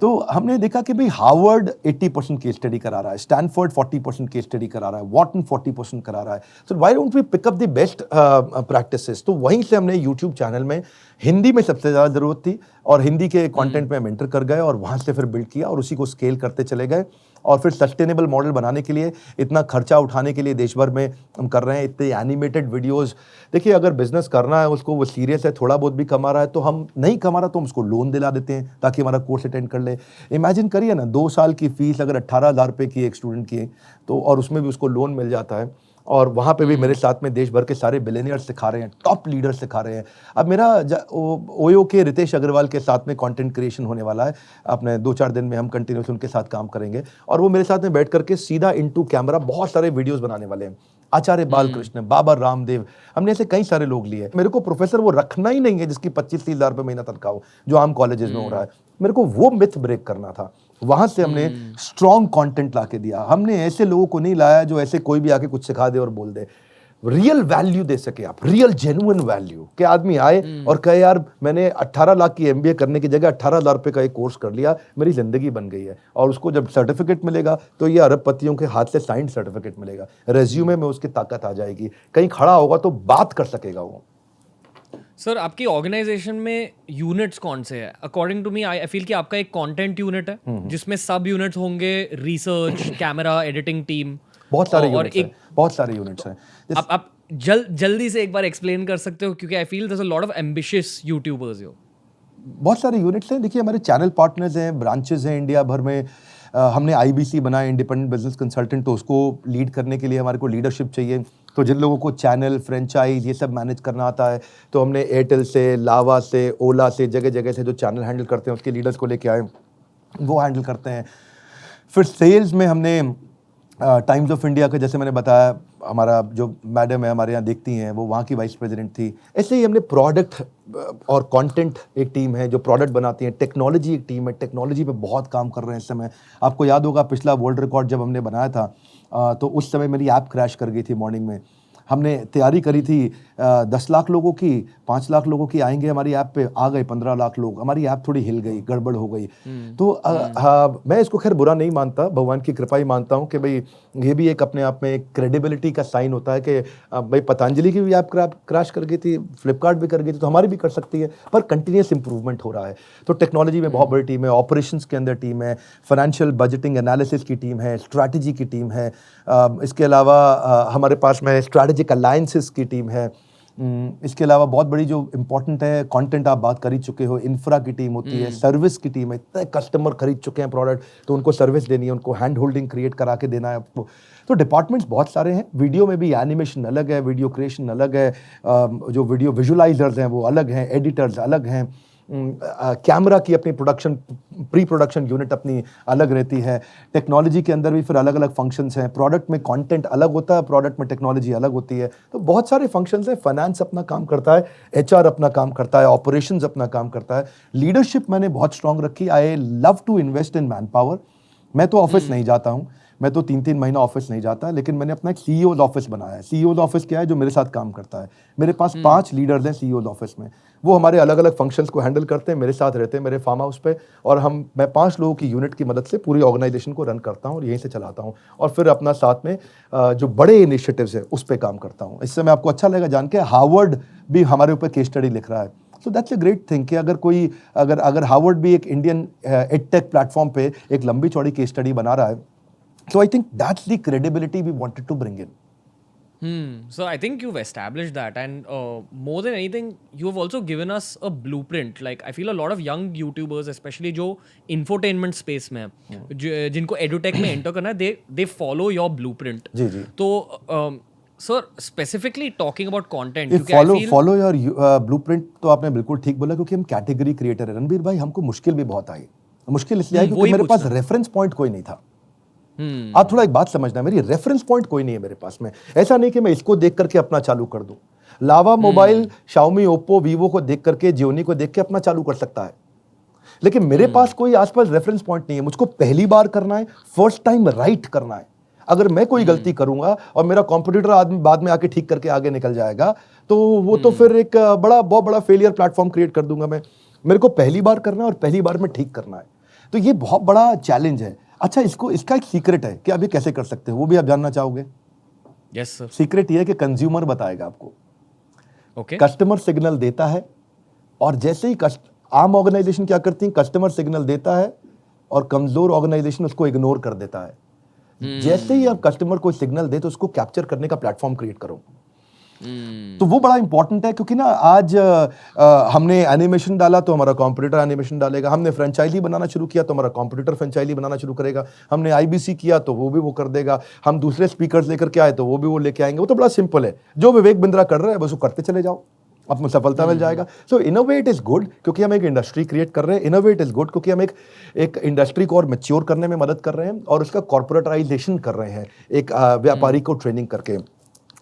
तो हमने देखा कि भाई हार्वर्ड 80% केस स्टडी करा रहा है, स्टैनफोर्ड 40% केस स्टडी करा रहा है, वॉटन 40% करा रहा है. So why don't we pick up the best practices. तो वहीं से हमने यूट्यूब चैनल में हिंदी में सबसे ज़्यादा ज़रूरत थी और हिंदी के कंटेंट में हम एंटर कर गए और वहाँ से फिर बिल्ड किया और उसी को स्केल करते चले गए. और फिर सस्टेनेबल मॉडल बनाने के लिए, इतना खर्चा उठाने के लिए देश भर में हम कर रहे हैं. इतने एनिमेटेड वीडियोस. देखिए अगर बिजनेस करना है उसको, वो सीरियस है, थोड़ा बहुत भी कमा रहा है तो हम नहीं कमा रहा तो हम उसको लोन दिला देते हैं ताकि हमारा कोर्स अटेंड कर ले. इमेजिन करिए ना, 2 साल की फीस अगर 18,000 रुपये की एक स्टूडेंट की, तो और उसमें भी उसको लोन मिल जाता है और वहाँ पे भी मेरे साथ में देश भर के सारे बिलियनियर्स सिखा रहे हैं, टॉप लीडर्स सिखा रहे हैं। अब मेरा ओयो के रितेश अग्रवाल के साथ में कंटेंट क्रिएशन होने वाला है, अपने 2-4 दिन में हम कंटिन्यूस उनके साथ काम करेंगे और वो मेरे साथ में बैठ करके सीधा इनटू कैमरा बहुत सारे वीडियोस बनाने वाले हैं। आचार्य बालकृष्ण, बाबा रामदेव, हमने ऐसे कई सारे लोग लिए। मेरे को प्रोफेसर वो रखना ही नहीं है जिसकी 25-30 हज़ार रुपये महीना तनख्वाह हो, जो आम कॉलेजेस में हो रहा है। मेरे को वो मिथ ब्रेक करना था। वहां से हमने स्ट्रॉन्ग कंटेंट ला के दिया। हमने ऐसे लोगों को नहीं लाया जो ऐसे कोई भी आके कुछ सिखा दे और बोल दे। रियल वैल्यू दे सके आप, रियल जेन्युइन वैल्यू के आदमी आए और कहे यार मैंने 18 लाख की एमबीए करने की जगह 18,000 रुपये का एक कोर्स कर लिया, मेरी जिंदगी बन गई है। और उसको जब सर्टिफिकेट मिलेगा तो ये अरबपतियों के हाथ से साइंड सर्टिफिकेट मिलेगा, रेज्यूमे में उसकी ताकत आ जाएगी, कहीं खड़ा होगा तो बात कर सकेगा वो। सर आपकी ऑर्गेनाइजेशन में यूनिट्स कौन से हैं? According to me I feel कि आपका एक कंटेंट यूनिट है जिसमें सब यूनिट्स होंगे, रिसर्च, कैमरा, एडिटिंग टीम, बहुत सारे और यूनिट्स हैं, बहुत सारे यूनिट्स हैं। आप जल्दी से एक बार एक्सप्लेन कर सकते हो, क्योंकि I feel there is a lot of ambitious YouTubers here. बहुत सारे यूनिट्स हैं। देखिए हमारे चैनल पार्टनर्स हैं, ब्रांचेस हैं इंडिया भर में। हमने IBC बनाया, इंडिपेंडेंट बिजनेस कंसल्टेंट, तो उसको लीड करने के लिए हमारे को लीडरशिप चाहिए। तो जिन लोगों को चैनल, फ्रेंचाइज ये सब मैनेज करना आता है, तो हमने एयरटेल से, लावा से, ओला से, जगह जगह से जो चैनल हैंडल करते हैं उसके लीडर्स को लेके आए, वो हैंडल करते हैं। फिर सेल्स में हमने टाइम्स ऑफ इंडिया का, जैसे मैंने बताया, हमारा जो मैडम है हमारे यहाँ देखती हैं, वो वहाँ की वाइस प्रेसिडेंट थी। ऐसे ही हमने प्रोडक्ट और कंटेंट एक टीम है जो प्रोडक्ट बनाती है। टेक्नोलॉजी एक टीम है, टेक्नोलॉजी पे बहुत काम कर रहे हैं इस समय। आपको याद होगा पिछला वर्ल्ड रिकॉर्ड जब हमने बनाया था तो उस समय मेरी ऐप क्रैश कर गई थी मॉर्निंग में। हमने तैयारी करी थी 10 लाख लोगों की, 5 लाख लोगों की आएंगे हमारी ऐप पे, आ गए 15 लाख लोग। हमारी ऐप थोड़ी हिल गई, गड़बड़ हो गई। तो मैं इसको खैर बुरा नहीं मानता, भगवान की कृपा ही मानता हूँ कि भाई ये भी एक अपने आप में एक क्रेडिबिलिटी का साइन होता है कि भाई पतंजलि की भी ऐप क्रैश कर गई थी, फ्लिपकार्ट भी कर गई थी, तो हमारी भी कर सकती है। पर कंटिन्यूस इंप्रूवमेंट हो रहा है। तो टेक्नोलॉजी में बहुत बड़ी टीम है, ऑपरेशंस के अंदर टीम है, फाइनेंशियल बजटिंग एनालिसिस की टीम है, स्ट्रैटेजी की टीम है। इसके अलावा हमारे पास में स्ट्रैटेजिक अलायंसेस की टीम है। इसके अलावा बहुत बड़ी जो इम्पोर्टेंट है, कंटेंट आप बात कर ही चुके हो, इंफ्रा की टीम होती है, सर्विस की टीम है। इतने कस्टमर खरीद चुके हैं प्रोडक्ट, तो उनको सर्विस देनी है, उनको हैंड होल्डिंग क्रिएट करा के देना है आपको। तो डिपार्टमेंट्स बहुत सारे हैं। वीडियो में भी एनिमेशन अलग है, वीडियो क्रिएशन अलग है, जो वीडियो विजुअलाइजर्स हैं वो अलग हैं, एडिटर्स अलग हैं, कैमरा की अपनी प्रोडक्शन, प्री प्रोडक्शन यूनिट अपनी अलग रहती है। टेक्नोलॉजी के अंदर भी फिर अलग अलग फंक्शंस हैं। प्रोडक्ट में कंटेंट अलग होता है, प्रोडक्ट में टेक्नोलॉजी अलग होती है। तो बहुत सारे फंक्शंस हैं। फाइनेंस अपना काम करता है, HR अपना काम करता है, ऑपरेशंस अपना काम करता है। लीडरशिप मैंने बहुत स्ट्रांग रखी। I love to invest in man power. मैं तो ऑफिस नहीं जाता हूँ, मैं तो 3-3 महीना ऑफिस नहीं जाता, लेकिन मैंने अपना एक CEO's ऑफिस बनाया है। CEO's ऑफिस क्या है? जो मेरे साथ काम करता है। मेरे पास 5 लीडर्स हैं CEO's ऑफिस में। वो हमारे अलग अलग फंक्शंस को हैंडल करते हैं, मेरे साथ रहते हैं मेरे फार्म हाउस पे, और मैं 5 लोगों की यूनिट की मदद से पूरी ऑर्गेनाइजेशन को रन करता हूँ और यहीं से चलाता हूँ। और फिर अपना साथ में जो बड़े इनिशिएटिव्स है उस पर काम करता हूँ। इससे मैं आपको अच्छा लगेगा जान के, हार्वर्ड भी हमारे ऊपर केस स्टडी लिख रहा है। So that's a great thing कि अगर हार्वर्ड भी एक इंडियन एडटेक प्लेटफॉर्म पे एक लंबी चौड़ी केस स्टडी बना रहा है, so I think that's the credibility we wanted to bring in. So I think you've established that, and more than anything, you have also given us a blueprint. Like I feel a lot of young YouTubers, especially जो infotainment space में हैं, जिनको edutech में enter करना है, they follow your blueprint. जी। तो sir, specifically talking about content, follow your blueprint, तो आपने बिल्कुल ठीक बोला, क्योंकि हम कैटेगरी क्रिएटर है। रणबीर भाई, हमको मुश्किल भी बहुत आई। मुश्किल इसलिए आई क्योंकि मेरे पास रेफरेंस पॉइंट कोई नहीं था। आप थोड़ा एक बात समझना, मेरी रेफरेंस पॉइंट कोई नहीं है मेरे पास में। ऐसा नहीं कि मैं इसको देख करके अपना चालू कर दूं। लावा मोबाइल शाओमी, ओप्पो, वीवो को देख करके, जियोनी को देख के अपना चालू कर सकता है, लेकिन मेरे पास कोई आसपास रेफरेंस पॉइंट नहीं है। मुझको पहली बार करना है, फर्स्ट टाइम राइट करना है। अगर मैं कोई गलती करूंगा और मेरा कॉम्पिटिटर आदमी बाद में आके ठीक करके आगे निकल जाएगा, तो वो तो फिर एक बहुत बड़ा फेलियर प्लेटफॉर्म क्रिएट कर दूंगा मैं। मेरे को पहली बार करना है और पहली बार में ठीक करना है। तो ये बहुत बड़ा चैलेंज है। अच्छा, इसका एक सीक्रेट है कि अभी कैसे कर सकते हो, वो भी आप जानना चाहोगे? Yes sir. सीक्रेट ये है कि कंज्यूमर बताएगा आपको। ओके। कस्टमर सिग्नल देता है, और जैसे ही आम ऑर्गेनाइजेशन क्या करती है, कस्टमर सिग्नल देता है और कमजोर ऑर्गेनाइजेशन उसको इग्नोर कर देता है। जैसे ही आप कस्टमर को सिग्नल दे, तो उसको कैप्चर करने का प्लेटफॉर्म क्रिएट करो। तो वो बड़ा इंपॉर्टेंट है, क्योंकि ना आज हमने एनिमेशन डाला तो हमारा कॉम्पिटिटर एनिमेशन डालेगा, हमने फ्रेंचाइजी बनाना शुरू किया तो हमारा कॉम्पिटिटर फ्रेंचाइजी बनाना शुरू करेगा, हमने आईबीसी किया तो वो भी वो कर देगा, हम दूसरे स्पीकर्स लेकर के आए तो वो भी वो लेके आएंगे। वो तो बड़ा सिंपल है, जो विवेक बिंद्रा कर रहे हैं बस वो करते चले जाओ, आपको सफलता मिल जाएगा। सो इनोवेट इज गुड क्योंकि हम एक इंडस्ट्री क्रिएट कर रहे हैं, इनोवेट इज गुड क्योंकि हम एक इंडस्ट्री को और मैच्योर करने में मदद कर रहे हैं और उसका कॉर्पोरेटाइजेशन कर रहे हैं एक व्यापारी को ट्रेनिंग करके।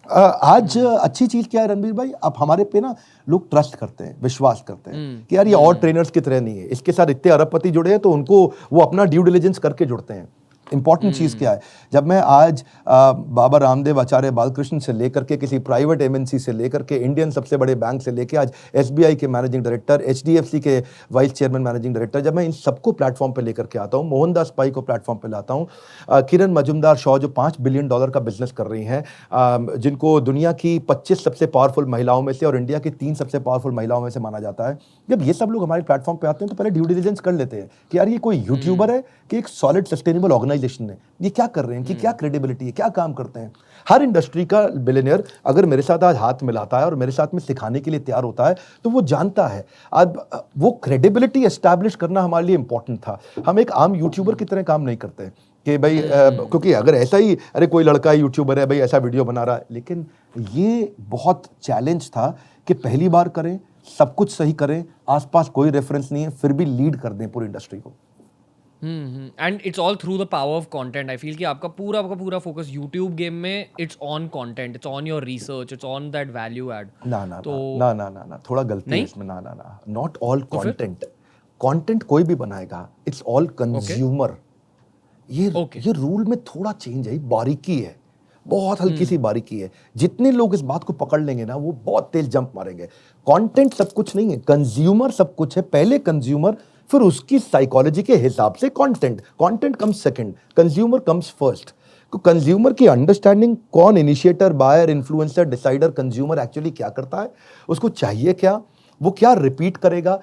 आज अच्छी चीज क्या है रणबीर भाई, अब हमारे पे ना लोग ट्रस्ट करते हैं, विश्वास करते हैं कि यार ये और ट्रेनर्स की तरह नहीं है, इसके साथ इतने अरबपति जुड़े हैं तो उनको वो अपना ड्यू डिलिजेंस करके जुड़ते हैं। इंपॉर्टेंट चीज़ क्या है, जब मैं आज बाबा रामदेव, आचार्य बालकृष्ण से लेकर के किसी प्राइवेट एमएनसी से लेकर के इंडियन सबसे बड़े बैंक से लेके आज एसबीआई के मैनेजिंग डायरेक्टर, एचडीएफसी के वाइस चेयरमैन मैनेजिंग डायरेक्टर, जब मैं इन सबको प्लेटफॉर्म पे लेकर के आता हूँ, मोहनदास पाई को प्लेटफॉर्म पे लाता हूँ, किरण मजुमदार शॉ जो $5 बिलियन का बिजनेस कर रही हैं, जिनको दुनिया की 25 सबसे पावरफुल महिलाओं में से और इंडिया की 3 सबसे पावरफुल महिलाओं में से माना जाता है, जब ये सब लोग हमारे प्लेटफॉर्म पे आते हैं तो पहले ड्यू डिलिजेंस कर लेते हैं कि यार ये कोई यूट्यूबर है कि एक सॉलिड सस्टेनेबल ऑर्गेनाइजेशन है, ये क्या कर रहे हैं, कि क्या क्रेडिबिलिटी है, क्या काम करते हैं। हर इंडस्ट्री का बिलियनियर अगर मेरे साथ आज हाथ मिलाता है और मेरे साथ में सिखाने के लिए तैयार होता है तो वो जानता है अब वो क्रेडिबिलिटी एस्टैब्लिश करना हमारे लिए इंपॉर्टेंट था। हम एक आम यूट्यूबर की तरह काम नहीं करते कि भाई क्योंकि अगर ऐसा ही अरे कोई लड़का यूट्यूबर है भाई ऐसा वीडियो बना रहा है, लेकिन ये बहुत चैलेंज था कि पहली बार करें, सब कुछ सही करें, आसपास कोई रेफरेंस नहीं है, फिर भी लीड कर दें पूरी इंडस्ट्री को। And it's all through the power of content. I feel कि आपका पूरा फोकस यूट्यूब गेम में it's on content, it's on your research, it's on that value add. ना थोड़ा गलती है इसमें। ना नॉट ऑल कंटेंट, कंटेंट कोई भी बनाएगा, इट्स ऑल कंज्यूमर। ये रूल में थोड़ा चेंज है, बारीकी है, बहुत हल्की सी बारीकी है। जितने लोग इस बात को पकड़ लेंगे ना वो बहुत तेज जंप मारेंगे। कंटेंट सब कुछ नहीं है, कंज्यूमर सब कुछ है। पहले कंज्यूमर, फिर उसकी साइकोलॉजी के हिसाब से content comes second, consumer comes first. तो कंज्यूमर की अंडरस्टैंडिंग, कौन initiator, buyer, influencer, decider, consumer actually क्या करता है, उसको चाहिए क्या, वो क्या रिपीट करेगा।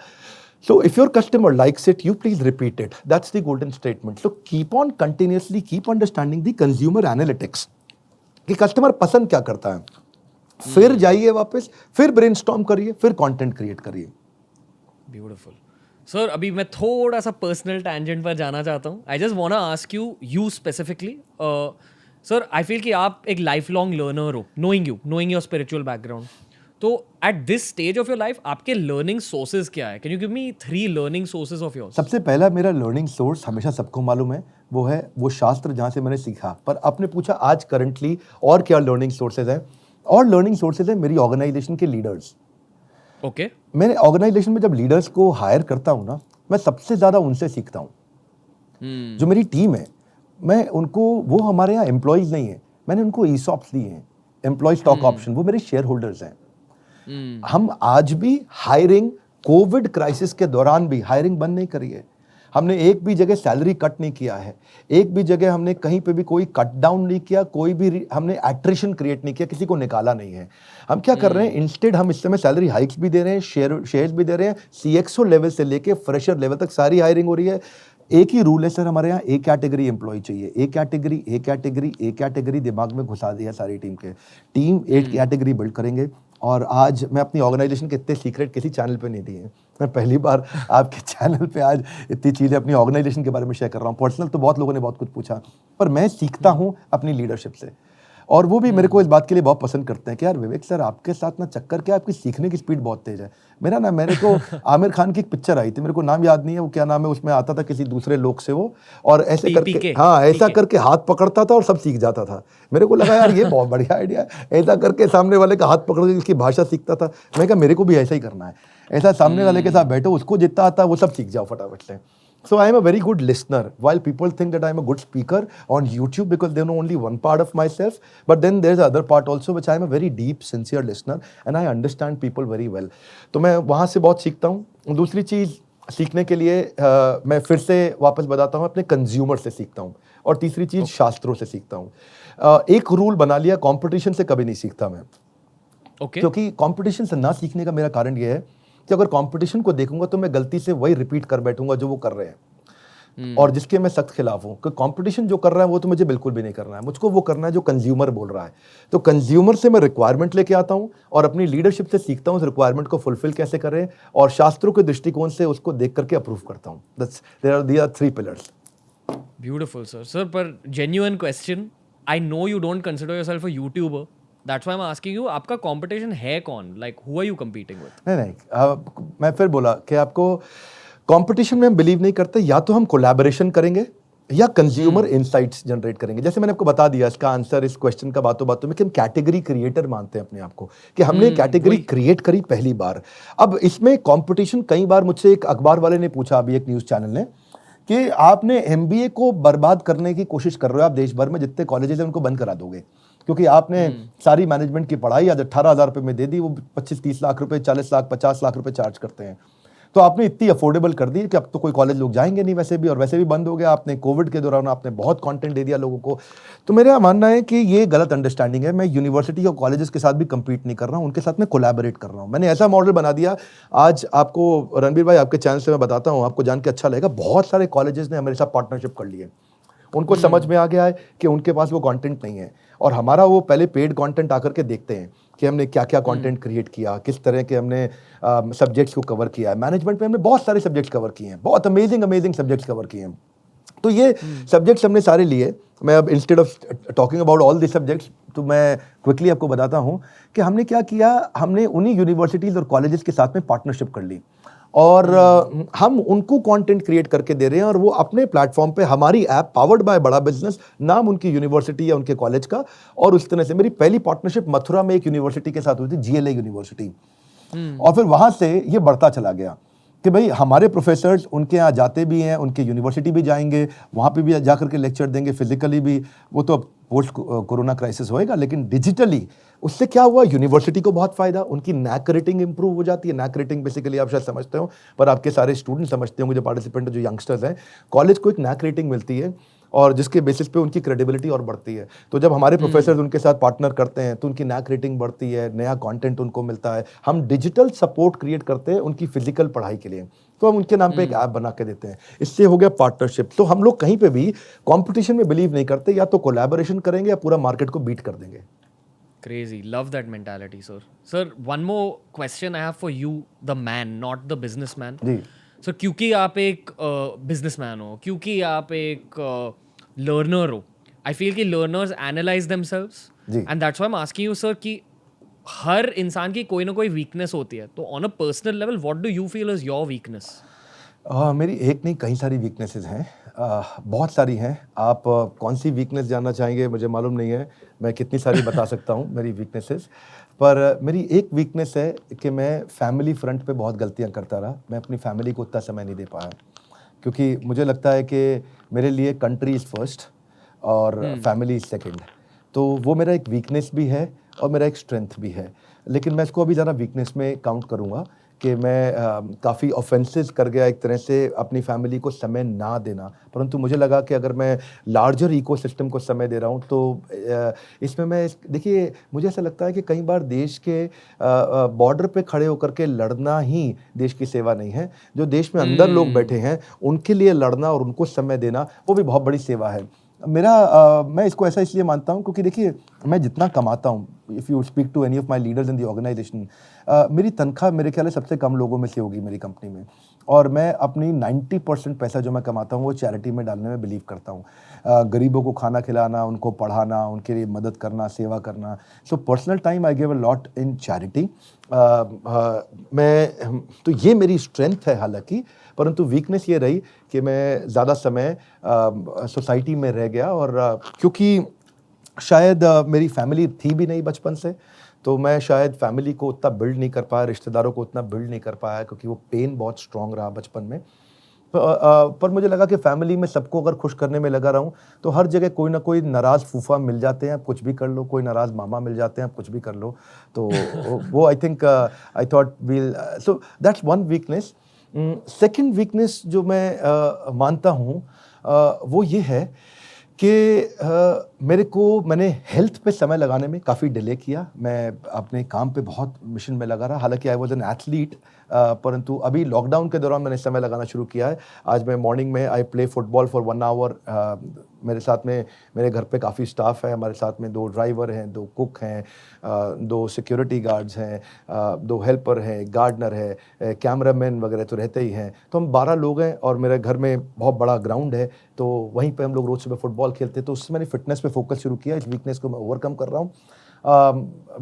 So if your customer likes it, you please repeat it. That's the golden statement. So keep on continuously keep understanding the consumer analytics. कि कस्टमर पसंद क्या करता है, फिर जाइए वापस, फिर ब्रेनस्टॉर्म करिए, फिर कंटेंट क्रिएट करिए। Beautiful sir. अभी मैं थोड़ा सा पर्सनल टैंजेंट पर जाना चाहता हूँ। I just want to ask you specifically sir, I feel कि आप एक लाइफ लॉन्ग लर्नर हो, नोइंग योर स्पिरिचुअल बैकग्राउंड। तो at this stage of your life आपके लर्निंग सोर्सेज क्या है? Can you give me 3 learning sources of yours? सबसे पहला मेरा लर्निंग सोर्स हमेशा सबको मालूम है, वो है वो शास्त्र जहाँ से मैंने सीखा। पर आपने पूछा आज करंटली और क्या लर्निंग सोर्सेज हैं, और लर्निंग सोर्सेज है मेरी ऑर्गेनाइजेशन के लीडर्स। ओके मैंने ऑर्गेनाइजेशन में जब लीडर्स को हायर करता हूँ ना, मैं सबसे ज़्यादा उनसे सीखता हूँ। जो मेरी टीम है, मैं उनको, वो हमारे यहाँ एम्प्लॉयज़ नहीं है, मैंने उनको ईसॉप्स दिए हैं, एम्प्लॉय स्टॉक ऑप्शन, वो मेरे शेयर होल्डर्स हैं। हम आज भी हायरिंग, कोविड क्राइसिस के दौरान भी हायरिंग बंद नहीं करी है। हमने एक भी जगह सैलरी कट नहीं किया है, एक भी जगह हमने कहीं पे भी कोई कट डाउन नहीं किया, कोई भी हमने एट्रिशन क्रिएट नहीं किया, किसी को निकाला नहीं है। हम क्या कर रहे हैं, इंस्टेड हम इस समय सैलरी हाइक्स भी दे रहे हैं, शेयर्स भी दे रहे हैं, सीएक्सओ लेवल से लेके फ्रेशर लेवल तक सारी हायरिंग हो रही है। एक ही रूल है सर हमारे यहाँ, ए कैटेगरी एम्प्लॉय चाहिए, ए कैटेगरी दिमाग में घुसा दिया सारी टीम के। टीम 8 कैटेगरी बिल्ड करेंगे। और आज मैं अपनी ऑर्गेनाइजेशन के इतने सीक्रेट किसी चैनल पे नहीं दिए हैं, मैं पहली बार आपके चैनल पे आज इतनी चीज़ें अपनी ऑर्गेनाइजेशन के बारे में शेयर कर रहा हूँ। पर्सनल तो बहुत लोगों ने बहुत कुछ पूछा, पर मैं सीखता हूँ अपनी लीडरशिप से। और वो भी मेरे को इस बात के लिए बहुत पसंद करते हैं कि यार विवेक सर आपके साथ ना चक्कर क्या, आपकी सीखने की स्पीड बहुत तेज है। मेरे को आमिर खान की एक पिक्चर आई थी, मेरे को नाम याद नहीं है वो क्या नाम है, उसमें आता था किसी दूसरे लोक से वो, और ऐसे करके ऐसा करके हाथ पकड़ता था और सब सीख जाता था। मेरे को लगा यार ये बहुत बढ़िया आइडिया है, ऐसा करके सामने वाले का हाथ पकड़ के उसकी भाषा सीखता था। मैं कहा मेरे को भी ऐसा ही करना है, ऐसा सामने वाले के साथ बैठो, उसको जितना आता है वो सब सीख जाओ फटाफट से। So I am a very good listener. While people think that I am a good speaker on YouTube because they know only one part of myself, but then there's the other part also which I am a very deep, sincere listener and I understand people very well. तो मैं वहाँ से बहुत सीखता हूँ। दूसरी चीज़ सीखने के लिए मैं फिर से वापस बताता हूँ, अपने कंज्यूमर से सीखता हूँ। और तीसरी चीज़ शास्त्रों से सीखता हूँ। एक रूल बना लिया, कंपटीशन से कभी नहीं सीखता मैं। क्योंकि कंपटीशन से ना सीखने का मेरा कारण ये है कि अगर कंपटीशन को देखूंगा तो मैं गलती से वही रिपीट कर बैठूंगा जो वो कर रहे हैं। और जिसके मैं सख्त खिलाफ हूँ कि कंपटीशन जो कर रहा है वो तो मुझे बिल्कुल भी नहीं करना है, मुझको वो करना है जो कंज्यूमर बोल रहा है। तो कंज्यूमर से मैं रिक्वायरमेंट लेके आता हूँ और अपनी लीडरशिप से सीखता हूँ उस रिक्वायरमेंट को फुलफिल कैसे करें, और शास्त्रों के दृष्टिकोण से उसको देख करके अप्रूव करता हूँ। There are 3 pillars. Beautiful, sir. Sir, पर genuine question. I know you don't consider yourself a YouTuber. That's why I'm asking you. आपका competition है कौन? Like, who are you competing with? नहीं, मैं फिर बोला कि आपको कंपटीशन में हम बिलीव नहीं करते, या तो हम कोलैबोरेशन करेंगे या कंज्यूमर इनसाइट्स जनरेट करेंगे। जैसे मैंने आपको बता दिया इसका आंसर इस क्वेश्चन का बातों बातों में कि हम कैटेगरी क्रिएटर मानते हैं अपने आप को, कि हमने कैटेगरी क्रिएट करी पहली बार। अब इसमें कंपटीशन, कई बार मुझसे एक अखबार वाले ने पूछा, अभी एक न्यूज़ चैनल ने, कि आपने एमबीए को बर्बाद करने की कोशिश कर रहे हो, आप देश भर में जितने कॉलेजेस हैं उनको बंद करा दोगे, क्योंकि आपने सारी मैनेजमेंट की पढ़ाई आज 18,000 रुपये में दे दी, वो 25-30 लाख रुपए, 40 लाख 50 लाख रुपए चार्ज करते हैं। तो आपने इतनी अफोर्डेबल कर दी कि अब तो कोई कॉलेज लोग जाएंगे नहीं वैसे भी, और वैसे भी बंद हो गया। आपने कोविड के दौरान आपने बहुत कंटेंट दे दिया लोगों को। तो मेरा मानना है कि ये गलत अंडरस्टैंडिंग है। मैं यूनिवर्सिटी और कॉलेजेस के साथ भी कंपीट नहीं कर रहा हूँ, उनके साथ मैं कोलैबोरेट कर रहा हूँ। मैंने ऐसा मॉडल बना दिया, आज आपको रणबीर भाई आपके चैनल से मैं बताता हूँ, आपको जान के अच्छा लगेगा, बहुत सारे कॉलेजेस ने हमारे साथ पार्टनरशिप कर लिए। उनको समझ में आ गया है कि उनके पास वो कंटेंट नहीं है, और हमारा वो पहले पेड कंटेंट आकर के देखते हैं कि हमने क्या क्या कंटेंट क्रिएट किया, किस तरह के हमने सब्जेक्ट्स को कवर किया है। मैनेजमेंट में हमने बहुत सारे सब्जेक्ट्स कवर किए हैं, बहुत अमेजिंग सब्जेक्ट्स कवर किए हैं। तो ये सब्जेक्ट्स हमने सारे लिए। मैं अब instead of talking about all this subjects, तो मैं क्विकली आपको बताता हूँ कि हमने क्या किया। हमने उन्हीं यूनिवर्सिटीज़ और कॉलेजेस के साथ में पार्टनरशिप कर ली, और हम उनको कंटेंट क्रिएट करके दे रहे हैं, और वो अपने प्लेटफॉर्म पे हमारी ऐप पावर्ड बाय बड़ा बिजनेस, नाम उनकी यूनिवर्सिटी या उनके कॉलेज का। और उस तरह से मेरी पहली पार्टनरशिप मथुरा में एक यूनिवर्सिटी के साथ हुई थी, जीएलए यूनिवर्सिटी। और फिर वहाँ से ये बढ़ता चला गया कि भाई हमारे प्रोफेसर्स उनके यहाँ जाते भी हैं, उनके यूनिवर्सिटी भी जाएंगे, वहाँ पे भी जा करके लेक्चर देंगे, फिजिकली भी। वो तो पोस्ट कोरोना क्राइसिस होएगा, लेकिन डिजिटली उससे क्या हुआ, यूनिवर्सिटी को बहुत फायदा, उनकी नैक रेटिंग इंप्रूव हो जाती है। नैक रेटिंग बेसिकली आप शायद समझते हो, पर आपके सारे स्टूडेंट समझते होंगे, जो पार्टिसिपेंट जो यंगस्टर्स हैं। कॉलेज को एक नैक रेटिंग मिलती है, और जिसके बेसिस पे उनकी क्रेडिबिलिटी और बढ़ती है। तो जब हमारे प्रोफेसर उनके साथ पार्टनर करते हैं तो उनकी नैक रेटिंग बढ़ती है, नया कंटेंट उनको मिलता है। हम डिजिटल सपोर्ट क्रिएट करते हैं उनकी फिजिकल पढ़ाई के लिए, तो हम उनके नाम पे एक ऐप बना के देते हैं। इससे हो गया पार्टनरशिप। तो हम लोग कहीं पे भी कंपटीशन में बिलीव नहीं करते, या तो कोलैबोरेशन करेंगे या पूरा मार्केट को बीट कर देंगे। Crazy. Love that mentality, sir. Sir, one more question I have for you, the man, not the businessman. जी सर, क्योंकि आप एक बिजनेसमैन हो, क्योंकि आप एक लर्नर हो, आई फील कि लर्नर्स एनालाइज देमसेल्व्स, जी। And that's why I am asking you sir कि हर इंसान की कोई ना कोई वीकनेस होती है। तो on a personal level what do you feel is your weakness? मेरी एक नहीं, कई सारी वीकनेसेस हैं, बहुत सारी हैं। आप कौन सी वीकनेस जानना चाहेंगे मुझे मालूम नहीं है, मैं कितनी सारी बता सकता हूँ मेरी वीकनेसेस। पर मेरी एक वीकनेस है कि मैं फैमिली फ्रंट पे बहुत गलतियाँ करता रहा। मैं अपनी फैमिली को उतना समय नहीं दे पाया, क्योंकि मुझे लगता है कि मेरे लिए कंट्री इज़ फर्स्ट और फैमिली इज़ सेकंड। तो वो मेरा एक वीकनेस भी है और मेरा एक स्ट्रेंथ भी है, लेकिन मैं इसको अभी ज़रा वीकनेस में काउंट करूँगा कि मैं काफ़ी ऑफेंसेस कर गया एक तरह से, अपनी फैमिली को समय ना देना। परंतु मुझे लगा कि अगर मैं लार्जर इकोसिस्टम को समय दे रहा हूँ तो इसमें मैं देखिए, मुझे ऐसा लगता है कि कई बार देश के बॉर्डर पे खड़े होकर के लड़ना ही देश की सेवा नहीं है। जो देश में अंदर लोग बैठे हैं उनके लिए लड़ना और उनको समय देना, वो भी बहुत बड़ी सेवा है। मैं इसको ऐसा इसलिए मानता हूँ क्योंकि देखिए, मैं जितना कमाता हूँ, if you speak to any of my leaders in the organisation, मेरी तनख्वाह मेरे ख्याल है सबसे कम लोगों में से होगी मेरी कंपनी में, और मैं अपनी 90% पैसा जो मैं कमाता हूँ वो चैरिटी में डालने में बिलीव करता हूँ। गरीबों को खाना खिलाना, उनको पढ़ाना, उनके लिए मदद करना, सेवा करना। So personal time I give a lot in charity. तो ये मेरी स्ट्रेंथ है हालांकि, परंतु वीकनेस ये रही कि मैं ज़्यादा समय सोसाइटी में रह गया, और क्योंकि शायद मेरी फैमिली थी भी नहीं बचपन से, तो मैं शायद फैमिली को उतना बिल्ड नहीं कर पाया, रिश्तेदारों को उतना बिल्ड नहीं कर पाया, क्योंकि वो पेन बहुत स्ट्रॉन्ग रहा बचपन में। पर मुझे लगा कि फैमिली में सबको अगर खुश करने में लगा रहूं तो हर जगह कोई ना कोई नाराज़ फूफा मिल जाते हैं, आप कुछ भी कर लो, कोई नाराज़ मामा मिल जाते हैं, आप कुछ भी कर लो। तो वो I thought we'll, so that's one weakness. Second weakness जो मैं मानता हूँ वो ये है मैंने हेल्थ पे समय लगाने में काफ़ी डिले किया। मैं अपने काम पे बहुत मिशन में लगा रहा। हालांकि आई वाज एन एथलीट, परंतु अभी लॉकडाउन के दौरान मैंने समय लगाना शुरू किया है। आज मैं मॉर्निंग में I play football for 1 hour. मेरे साथ में मेरे घर पे काफ़ी स्टाफ है। हमारे साथ में 2 ड्राइवर हैं, 2 कुक हैं, 2 सिक्योरिटी गार्ड्स हैं, 2 हेल्पर हैं, गार्डनर है, कैमरामैन वगैरह तो रहते ही हैं। तो हम 12 लोग हैं और मेरे घर में बहुत बड़ा ग्राउंड है, तो वहीं पे हम लोग रोज़ सुबह फुटबॉल खेलते हैं। तो उससे मैंने फिटनेस पे फोकस शुरू किया। इस वीकनेस को मैं ओवरकम कर रहा हूँ।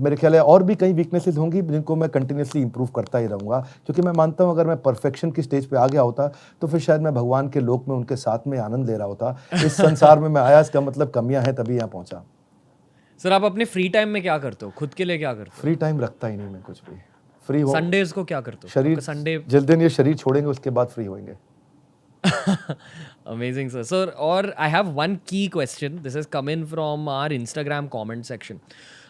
मेरे ख्याल है और भी कई वीकनेसेस होंगी जिनको मैं कंटिन्यूसली इंप्रूव करता ही रहूँगा, क्योंकि मैं मानता हूँ अगर मैं परफेक्शन की स्टेज पे आ गया होता तो फिर शायद मैं भगवान के लोक में उनके साथ में आनंद ले रहा होता। इस संसार में मैं आया, इसका मतलब कमियां हैं, तभी यहाँ पहुंचा। सर आप अपने फ्री टाइम में क्या करते हो, खुद के लिए क्या करते फ्री टाइम रखता ही नहीं मैं कुछ भी। फ्री हो? हो संडेज को क्या करते हो? शरीर, संडे जिस दिन ये शरीर छोड़ेंगे उसके बाद फ्री होंगे। Amazing, sir. Sir, or I have one key question. This has come in from our Instagram comment section.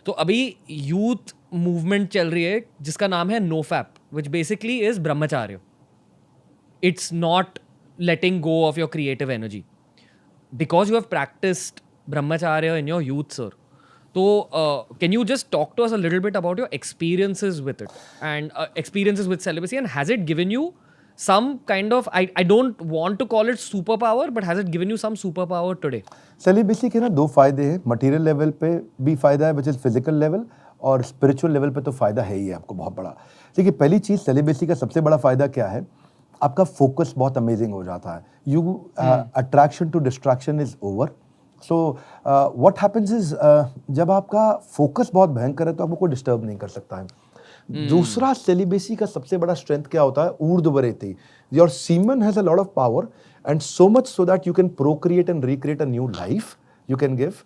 तो अभी यूथ मूवमेंट चल रही है जिसका नाम है NoFap, which basically is ब्रह्मचार्य. It's not letting go of your creative energy. Because you have practiced brahmacharya in your youth, sir. So, can you just talk to us a little bit about your experiences with it and experiences with celibacy, and has it given you some kind of, I don't want to call it superpower, but has it given you some superpower today? Celibacy के ना 2 फायदे हैं। मटेरियल लेवल पे भी फायदा है, विच इज फिजिकल लेवल, और स्पिरिचुअल लेवल पे तो फायदा है ही है आपको बहुत बड़ा। देखिए, पहली चीज सेलिबेसी का सबसे बड़ा फायदा क्या है, आपका फोकस बहुत अमेजिंग हो जाता है। You attraction to distraction is over. So what happens is, जब आपका फोकस बहुत भयंकर है तो आपको कोई डिस्टर्ब नहीं कर सकता है। दूसरा, सेलिबेसी का सबसे बड़ा स्ट्रेंथ क्या होता है, ऊर्ध्वरेति। Your semen has a lot of power and so much so that you can procreate and recreate a new life. You can give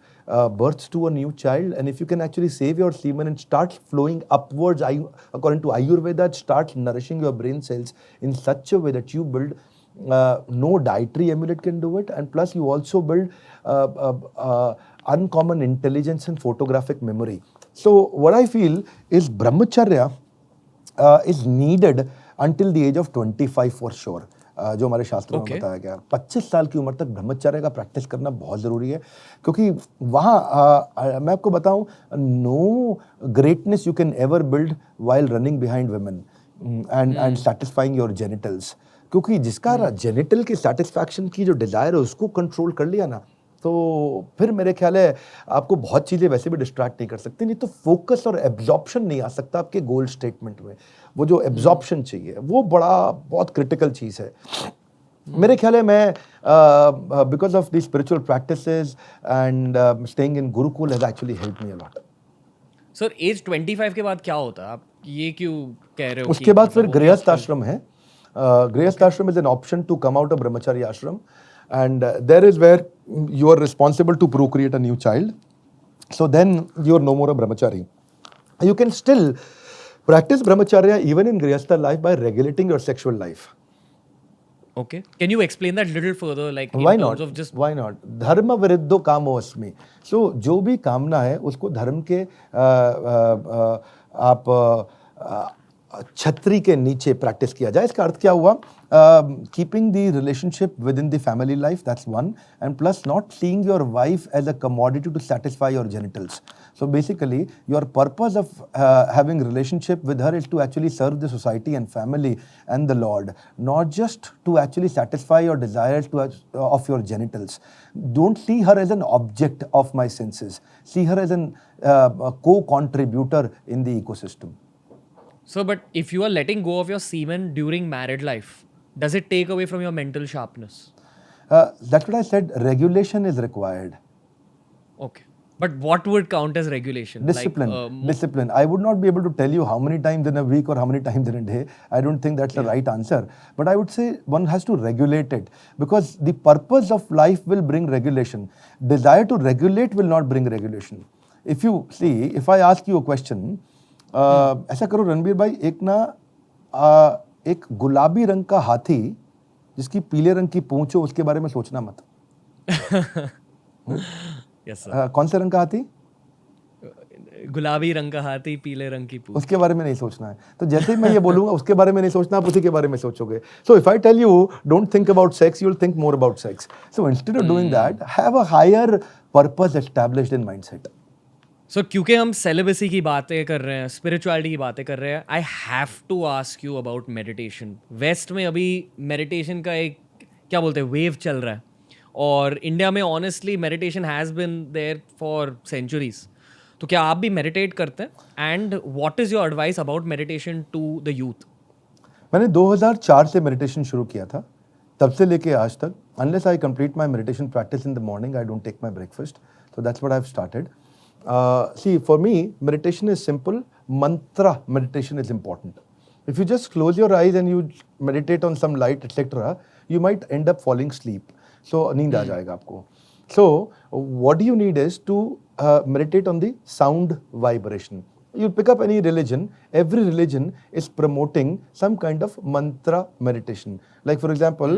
birth to a new child, and if you can actually save your semen and start flowing upwards, according to Ayurveda, start nourishing your brain cells in such a way that you build, no dietary amulet can do it, and plus you also build uncommon intelligence and photographic memory. So what I feel is brahmacharya is needed until the age of 25 for sure. जो हमारे शास्त्रों में बताया गया। 25 साल की उम्र तक ब्रह्मचर्य का प्रैक्टिस करना बहुत ज़रूरी है, क्योंकि वहाँ मैं आपको बताऊँ, no greatness you can ever build while running behind women and satisfying your genitals. क्योंकि जिसका जेनिटल की सेटिस्फैक्शन की जो डिज़ायर है उसको कंट्रोल कर लिया ना, तो फिर मेरे ख्याल है आपको बहुत चीज़ें वैसे भी डिस्ट्रैक्ट नहीं कर सकती। नहीं तो फोकस और एब्जॉर्प्शन नहीं आ सकता आपके गोल स्टेटमेंट में। वो जो एब्जॉर्प्शन चाहिए वो बहुत क्रिटिकल चीज़ है। मेरे ख्याल है मैं because of the spiritual practices and staying in gurukul has actually helped me a lot. Sir, as 25 के बाद क्या होता है, आप ये क्यों कह रहे हो? उसके बाद फिर गृहस्थ आश्रम है। Grihastha ashram is an option to come out of brahmacharya ashram, and there is where you are responsible to procreate a new child. So then you are no more a brahmachari. You can still practice brahmacharya even in grihastha life by regulating your sexual life. Okay, can you explain that little further, like in Why terms not? of just Why not? धर्म विरुद्धो कामोऽस्मि. So जो भी कामना है उसको धर्म के आप छतरी के नीचे प्रैक्टिस किया जाए। इसका अर्थ क्या हुआ, keeping the relationship within the family life, that's one, and plus not seeing your wife as a commodity to satisfy your genitals. So basically your purpose of having relationship with her is to actually serve the society and family and the Lord, not just to actually satisfy your desires of your genitals. Don't see her as an object of my senses. See her as a co-contributor in the ecosystem. So, but if you are letting go of your semen during married life, does it take away from your mental sharpness? That's what I said. Regulation is required. Okay. But what would count as regulation? Discipline. Like, Discipline. I would not be able to tell you how many times in a week or how many times in a day. I don't think that's the right answer. But I would say one has to regulate it, because the purpose of life will bring regulation. Desire to regulate will not bring regulation. If you see, if I ask you a question, ऐसा करो रणबीर भाई, एक गुलाबी रंग का हाथी जिसकी पीले रंग की पूंछ हो, उसके बारे में सोचना मत। yes, sir. कौन से रंग का हाथी? गुलाबी रंग का हाथी, पीले रंग की पूंछ। उसके बारे में नहीं सोचना है। तो जैसे ही मैं ये बोलूंगा उसके बारे में नहीं सोचना, आप उसी के बारे में सोचोगे। So if I tell you don't think about sex, you will think more about sex. So instead of doing that, have a higher purpose established in mindset. So क्योंकि हम सेलिबेसी की बातें कर रहे हैं, स्पिरिचुअलिटी की बातें कर रहे हैं, I have to ask you about meditation. West में अभी मेडिटेशन का एक क्या बोलते हैं वेव चल रहा है, और इंडिया में honestly meditation has been there for centuries. तो क्या आप भी मेडिटेट करते हैं, and what is your advice about meditation to the youth? मैंने 2004 से मेडिटेशन शुरू किया था, तब से लेके आज तक unless I complete my meditation practice in the morning, I don't take my breakfast. So that's what I have started. See, for me, meditation is simple. Mantra meditation is important. If you just close your eyes and you meditate on some light, etc., you might end up falling asleep. So, नींद आ जाएगा आपको. So, what you need is to meditate on the sound vibration. You pick up any religion, every religion is promoting some kind of mantra meditation. Like for example,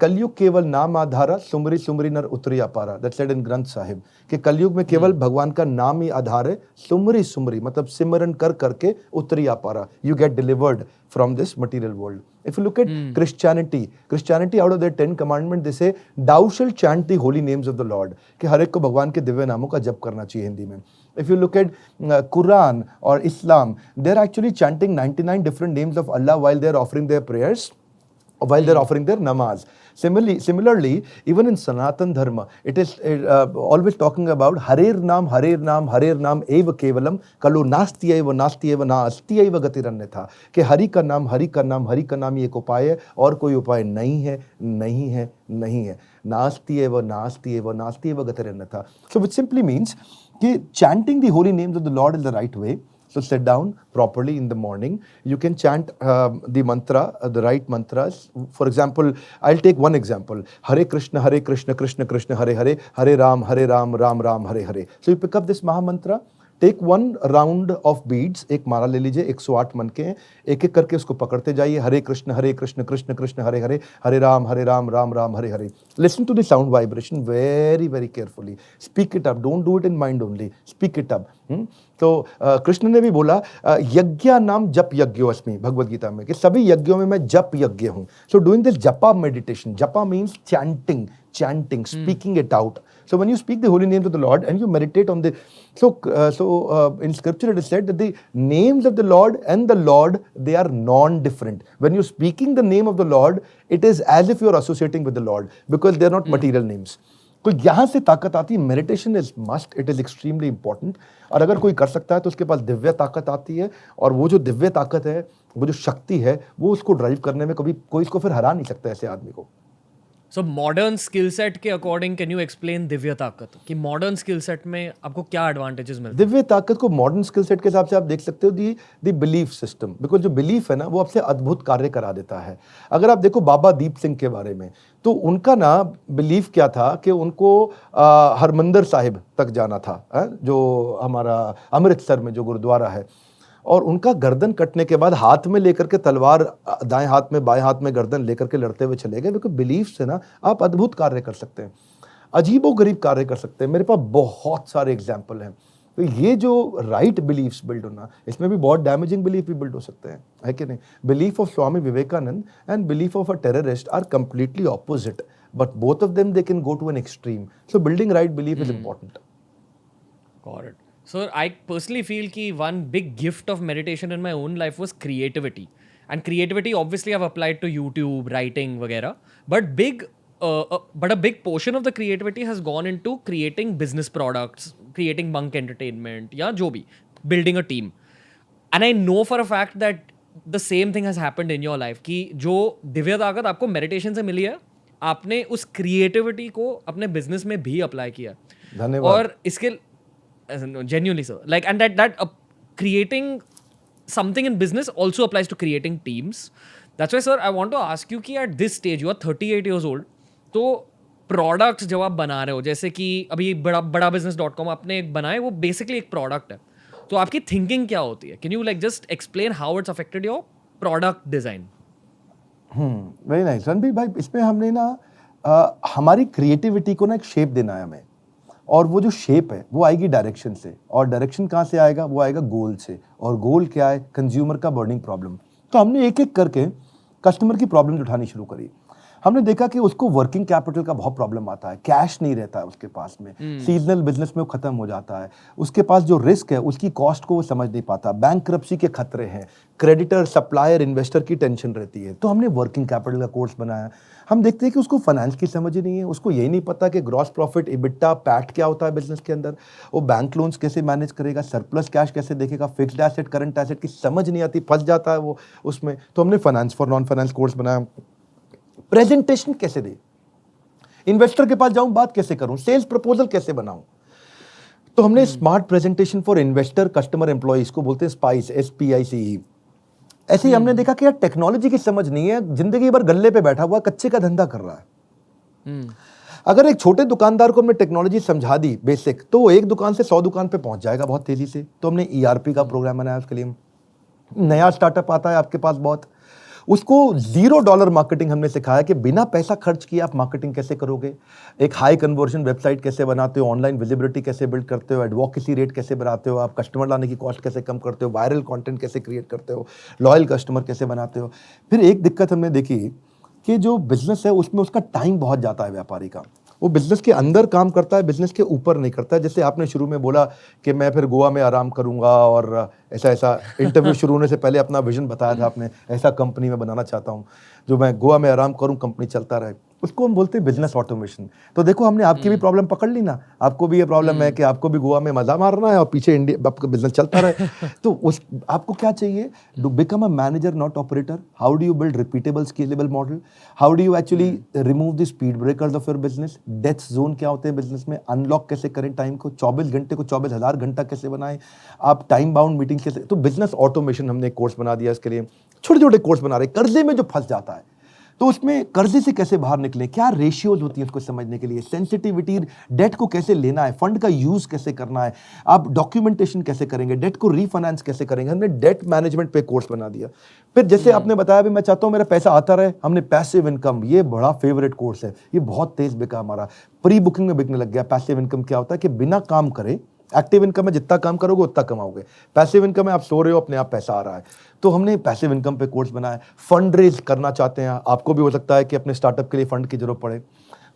कलयुग केवल नाम आधारा, सुमरी सुमरी नर उतरी अपारा. That's said in Granth Sahib कि कलयुग में केवल भगवान का नाम ही आधार है, सुमरी सुमरी मतलब सिमरन कर करके उतरी अपारा. You get delivered from this material world. If you look at Christianity out of their 10 commandments, they say, thou shalt chant the holy names of the Lord. कि हर एक को भगवान के दिव्य नामों का जप करना चाहिए हिंदी में. If you look at Quran or Islam, they're actually chanting 99 different names of Allah while they're offering their prayers, while they're offering their namaz. Similarly, even in Sanatan Dharma, it is always talking about Harer Nam eva kevalam, kalu nasti eva na asti eva gatirannatha. कि हरि का नाम ही एक उपाय है, और कोई उपाय नहीं है. नास्ति एव गतिरन्यथा. So which simply means कि chanting the holy names of the Lord is the right way. So sit down properly in the morning. You can chant the mantra, the right mantras. For example, I'll take one example. Hare Krishna, Krishna Krishna, Hare Hare, Hare Ram, Ram Ram, Hare Hare. So you pick up this Maha Mantra. Take one round of beads, एक माला ले लीजिए, 108 मन के हैं, एक एक करके उसको पकड़ते जाइए. Hare Krishna Krishna Krishna Hare Hare, Hare Rama Rama Rama Hare Hare. Listen to the sound vibration very very carefully. Speak it up, don't do it in mind only, speak it up. तो कृष्ण ने भी बोला यज्ञ नाम जप यज्ञो अस्मि, भगवद गीता में, कि सभी यज्ञों में मैं जप यज्ञ हूं. सो डूइंग दिस जपा मेडिटेशन, जपा means chanting, speaking it out. So when you speak the holy names of the Lord and you meditate on the, in scripture it is said that the names of the Lord and the Lord, they are non-different. When you're speaking the name of the Lord, it is as if you're associating with the Lord, because they're not material names. तो यहाँ से ताकत आती है. Meditation is must, it is extremely important. और अगर कोई कर सकता है तो उसके पास दिव्य ताकत आती है, और वो जो दिव्य ताकत है, वो जो शक्ति है, वो उसको ड्राइव करने में कभी कोई इसको फिर हरा नहीं सकता ऐसे आदमी को. सो मॉडर्न स्किल सेट के according can you explain Divya ताकत कि मॉडर्न स्किल सेट में आपको क्या एडवांटेजेस मिलते हैं? दिव्य ताकत को मॉडर्न स्किल सेट के हिसाब से आप देख सकते हो दी बिलीफ सिस्टम. बिकॉज जो बिलीफ है ना, वो आपसे अद्भुत कार्य करा देता है. अगर आप देखो बाबा दीप सिंह के बारे में, तो उनका ना बिलीफ क्या था कि उनको हरमंदिर साहिब तक जाना था, जो हमारा अमृतसर में जो गुरुद्वारा है, और उनका गर्दन कटने के बाद हाथ में लेकर के तलवार, दाएं हाथ में बाएं हाथ में गर्दन लेकर के लड़ते हुए चले गए. क्योंकि बिलीफ से ना आप अद्भुत कार्य कर सकते हैं, अजीबो गरीब कार्य कर सकते हैं. मेरे पास बहुत सारे एग्जाम्पल हैं. तो ये जो राइट बिलीफ्स बिल्ड होना, इसमें भी बहुत डैमेजिंग बिलीफ भी बिल्ड हो सकते हैं, है कि नहीं? Belief of Swami Vivekananda and belief of a terrorist are completely opposite, but both of them they can go to an extreme. So building right belief is important. Got it. So I personally feel कि one big gift of meditation in my own life was creativity. And creativity obviously I've applied to YouTube, writing वगैरह. But a big portion of the creativity has gone into creating business products, creating Monk Entertainment, या जो भी, building a team. And I know for a fact that the same thing has happened in your life कि जो दिव्य ताकत आपको मेडिटेशन से मिली है, आपने उस क्रिएटिविटी को अपने बिजनेस में भी अप्लाई किया. धन्यवाद. और इसके genuinely so, like, and that creating something in business also applies to creating teams. That's why sir I want to ask you कि at this stage you are 38 years old, तो प्रोडक्ट्स जब आप बना रहे हो, जैसे कि अभी बड़ा business.com आपने एक बनाए, वो बेसिकली एक प्रोडक्ट है, तो आपकी थिंकिंग क्या होती है? Can you like just explain how it's affected your product design? Very nice Ranbir भाई. इसमें हमने ना हमारी क्रिएटिविटी को ना एक शेप देना है हमें, और वो जो शेप है वो आएगी डायरेक्शन से, और डायरेक्शन कहाँ से आएगा? वो आएगा गोल से, और गोल क्या है? कंज्यूमर का बर्निंग प्रॉब्लम। तो हमने एक एक करके कस्टमर की प्रॉब्लम उठानी शुरू करी। हमने देखा कि उसको वर्किंग कैपिटल का बहुत प्रॉब्लम आता है, कैश नहीं रहता है उसके पास में, सीजनल बिजनेस में वो खत्म हो जाता है, उसके पास जो रिस्क है उसकी कॉस्ट को वो समझ नहीं पाता, बैंकरप्सी के खतरे हैं, क्रेडिटर, सप्लायर, इन्वेस्टर की टेंशन रहती है। तो हमने वर्किंग कैपिटल का कोर्स बनाया। हम देखते हैं कि उसको फाइनेंस की समझ ही नहीं है, उसको यही नहीं पता कि ग्रॉस प्रॉफिट, इबिट्टा, पैट क्या होता है बिजनेस के अंदर, वो बैंक लोन्स कैसे मैनेज करेगा, सरप्लस कैश कैसे देखेगा, फिक्स्ड एसेट, करंट एसेट की समझ नहीं आती, फंस जाता है वो उसमें। तो हमने finance for non finance course बनाया। प्रेजेंटेशन कैसे दे, इन्वेस्टर के पास जाऊं, बात कैसे करूं, सेल्स प्रपोजल कैसे बनाऊं। तो हमने smart presentation for investor, customer, employee, इसको बोलते हैं स्पाइस, SPICE। ऐसे ही हमने देखा कि यार टेक्नोलॉजी की समझ नहीं है, जिंदगी भर गल्ले पे बैठा हुआ कच्चे का धंधा कर रहा है। अगर एक छोटे दुकानदार को हमने टेक्नोलॉजी समझा दी बेसिक, तो वो एक दुकान से 100 दुकान पे पहुंच जाएगा बहुत तेजी से। तो हमने ERP का प्रोग्राम बनाया उसके लिए। नया स्टार्टअप आता है आपके पास बहुत, उसको $0 मार्केटिंग हमने सिखाया कि बिना पैसा खर्च किए आप मार्केटिंग कैसे करोगे, एक हाई कन्वर्जन वेबसाइट कैसे बनाते हो, ऑनलाइन विजिबिलिटी कैसे बिल्ड करते हो, एडवोकेसी रेट कैसे बढ़ाते हो, आप कस्टमर लाने की कॉस्ट कैसे कम करते हो, वायरल कंटेंट कैसे क्रिएट करते हो, लॉयल कस्टमर कैसे बनाते हो। फिर एक दिक्कत हमने देखी कि जो बिजनेस है उसमें उसका टाइम बहुत जाता है व्यापारी का, वो बिजनेस के अंदर काम करता है, बिजनेस के ऊपर नहीं करता है। जैसे आपने शुरू में बोला कि मैं फिर गोवा में आराम करूंगा, और ऐसा ऐसा इंटरव्यू शुरू होने से पहले अपना विजन बताया था आपने, ऐसा कंपनी में बनाना चाहता हूं जो मैं गोवा में आराम करूं, कंपनी चलता रहे, उसको हम बोलते हैं बिजनेस ऑटोमेशन। तो देखो हमने आपकी भी प्रॉब्लम पकड़ ली ना, आपको भी ये प्रॉब्लम है कि आपको भी गोवा में मजा मारना है और पीछे इंडिया आपका बिजनेस चलता रहे। तो उस आपको क्या चाहिए? Do become a manager not operator. How do you build repeatable scalable model? How do you actually remove the speed breakers of your business? Death zone क्या होते हैं बिजनेस में? अनलॉक कैसे करें टाइम को? 24 घंटे को 24,000 घंटा कैसे बनाएं? आप टाइम बाउंड मीटिंग कैसे? तो बिजनेस ऑटोमेशन हमने एक कोर्स बना दिया इसके लिए। छोटे छोटे कोर्स बना रहे। कर्जे में जो फंस जाता है तो उसमें कर्जे से कैसे बाहर निकले, क्या रेशियोज होती है उसको समझने के लिए, सेंसिटिविटी, डेट को कैसे लेना है, फंड का यूज कैसे करना है, आप डॉक्यूमेंटेशन कैसे करेंगे, डेट को रीफाइनेंस कैसे करेंगे। हमने डेट मैनेजमेंट पे कोर्स बना दिया। फिर जैसे आपने बताया भी मैं चाहता हूं मेरा पैसा आता रहे, हमने पैसिव इनकम, ये बड़ा फेवरेट कोर्स है, ये बहुत तेज बिका हमारा, प्री बुकिंग में बिकने लग गया। पैसिव इनकम क्या होता है कि बिना काम करे, एक्टिव इनकम में जितना काम करोगे उतना कमाओगे, पैसिव इनकम में आप सो रहे हो अपने आप पैसा आ रहा है। तो हमने पैसिव इनकम पे कोर्स बनाया। फंड रेज करना चाहते हैं, आपको भी हो सकता है कि अपने स्टार्टअप के लिए फंड की जरूरत पड़े,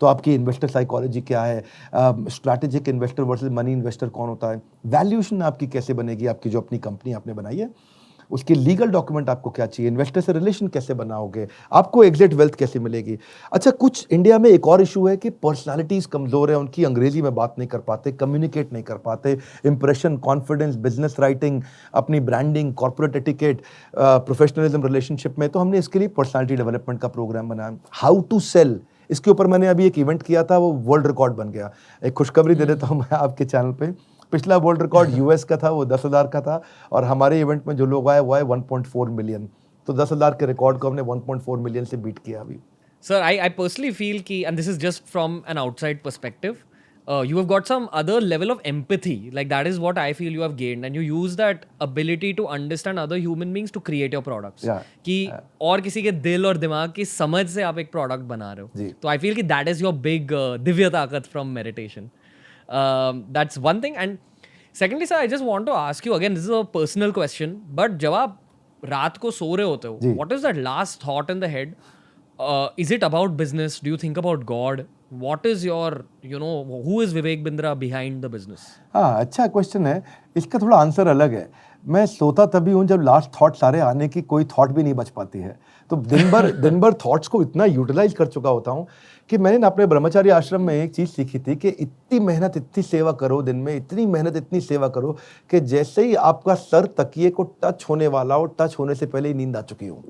तो आपकी इन्वेस्टर साइकोलॉजी क्या है, strategic investor versus money investor कौन होता है, वैल्यूएशन आपकी कैसे बनेगी, आपकी जो अपनी कंपनी आपने बनाई है उसकी लीगल डॉक्यूमेंट आपको क्या चाहिए, इन्वेस्टर से रिलेशन कैसे बनाओगे, आपको एग्जिट वेल्थ कैसे मिलेगी। अच्छा, कुछ इंडिया में एक और इशू है कि पर्सनालिटीज कमजोर है, उनकी अंग्रेजी में बात नहीं कर पाते, कम्युनिकेट नहीं कर पाते, इंप्रेशन, कॉन्फिडेंस, बिजनेस राइटिंग, अपनी branding, corporate etiquette, professionalism relationship में। तो हमने इसके लिए पर्सनालिटी डेवलपमेंट का प्रोग्राम बनाया। हाउ टू सेल, इसके ऊपर मैंने अभी एक इवेंट किया था, वो वर्ल्ड रिकॉर्ड बन गया। एक खुशखबरी दे देता हूँ मैं आपके चैनल पे, पिछला वर्ल्ड रिकॉर्ड US का था, वो 10,000 का था, और हमारे इवेंट में जो लोग आए वो आए 1.4 मिलियन। तो 10,000 के रिकॉर्ड को हमने 1.4 मिलियन से बीट किया अभी। Sir, I personally feel ki, and this is just from an outside perspective, you have got some other level of empathy. Like that is what I feel you have gained, and you use that ability to understand other human beings to create your products. Yeah. कि और किसी के दिल और दिमाग की समझ से आप एक प्रोडक्ट बना रहे हो। जी। तो I feel कि that is your big Divya ताकत from meditation. That's one thing. And secondly, sir, I just want to ask you again. This is a personal question, but जब आप रात को सो रहे होते हो, जी। what is that last thought in the head? Is it about business? Do you think about God? What is your, who is Vivek Bindra behind the business? हाँ, अच्छा क्वेश्चन है। इसका थोड़ा आंसर अलग है। मैं सोता तभी हूँ जब लास्ट थॉट सारे आने की कोई थॉट भी नहीं बच पाती है। तो दिन भर थॉट्स को इतना यूटिलाइज कर चुका होता हूँ कि मैंने ना अपने ब्रह्मचारी आश्रम में एक चीज़ सीखी थी कि इतनी मेहनत, इतनी सेवा करो दिन में, इतनी मेहनत, इतनी सेवा करो कि जैसे ही आपका सर तकिए को टच होने वाला हो, टच होने से पहले ही नींद आ चुकी हो।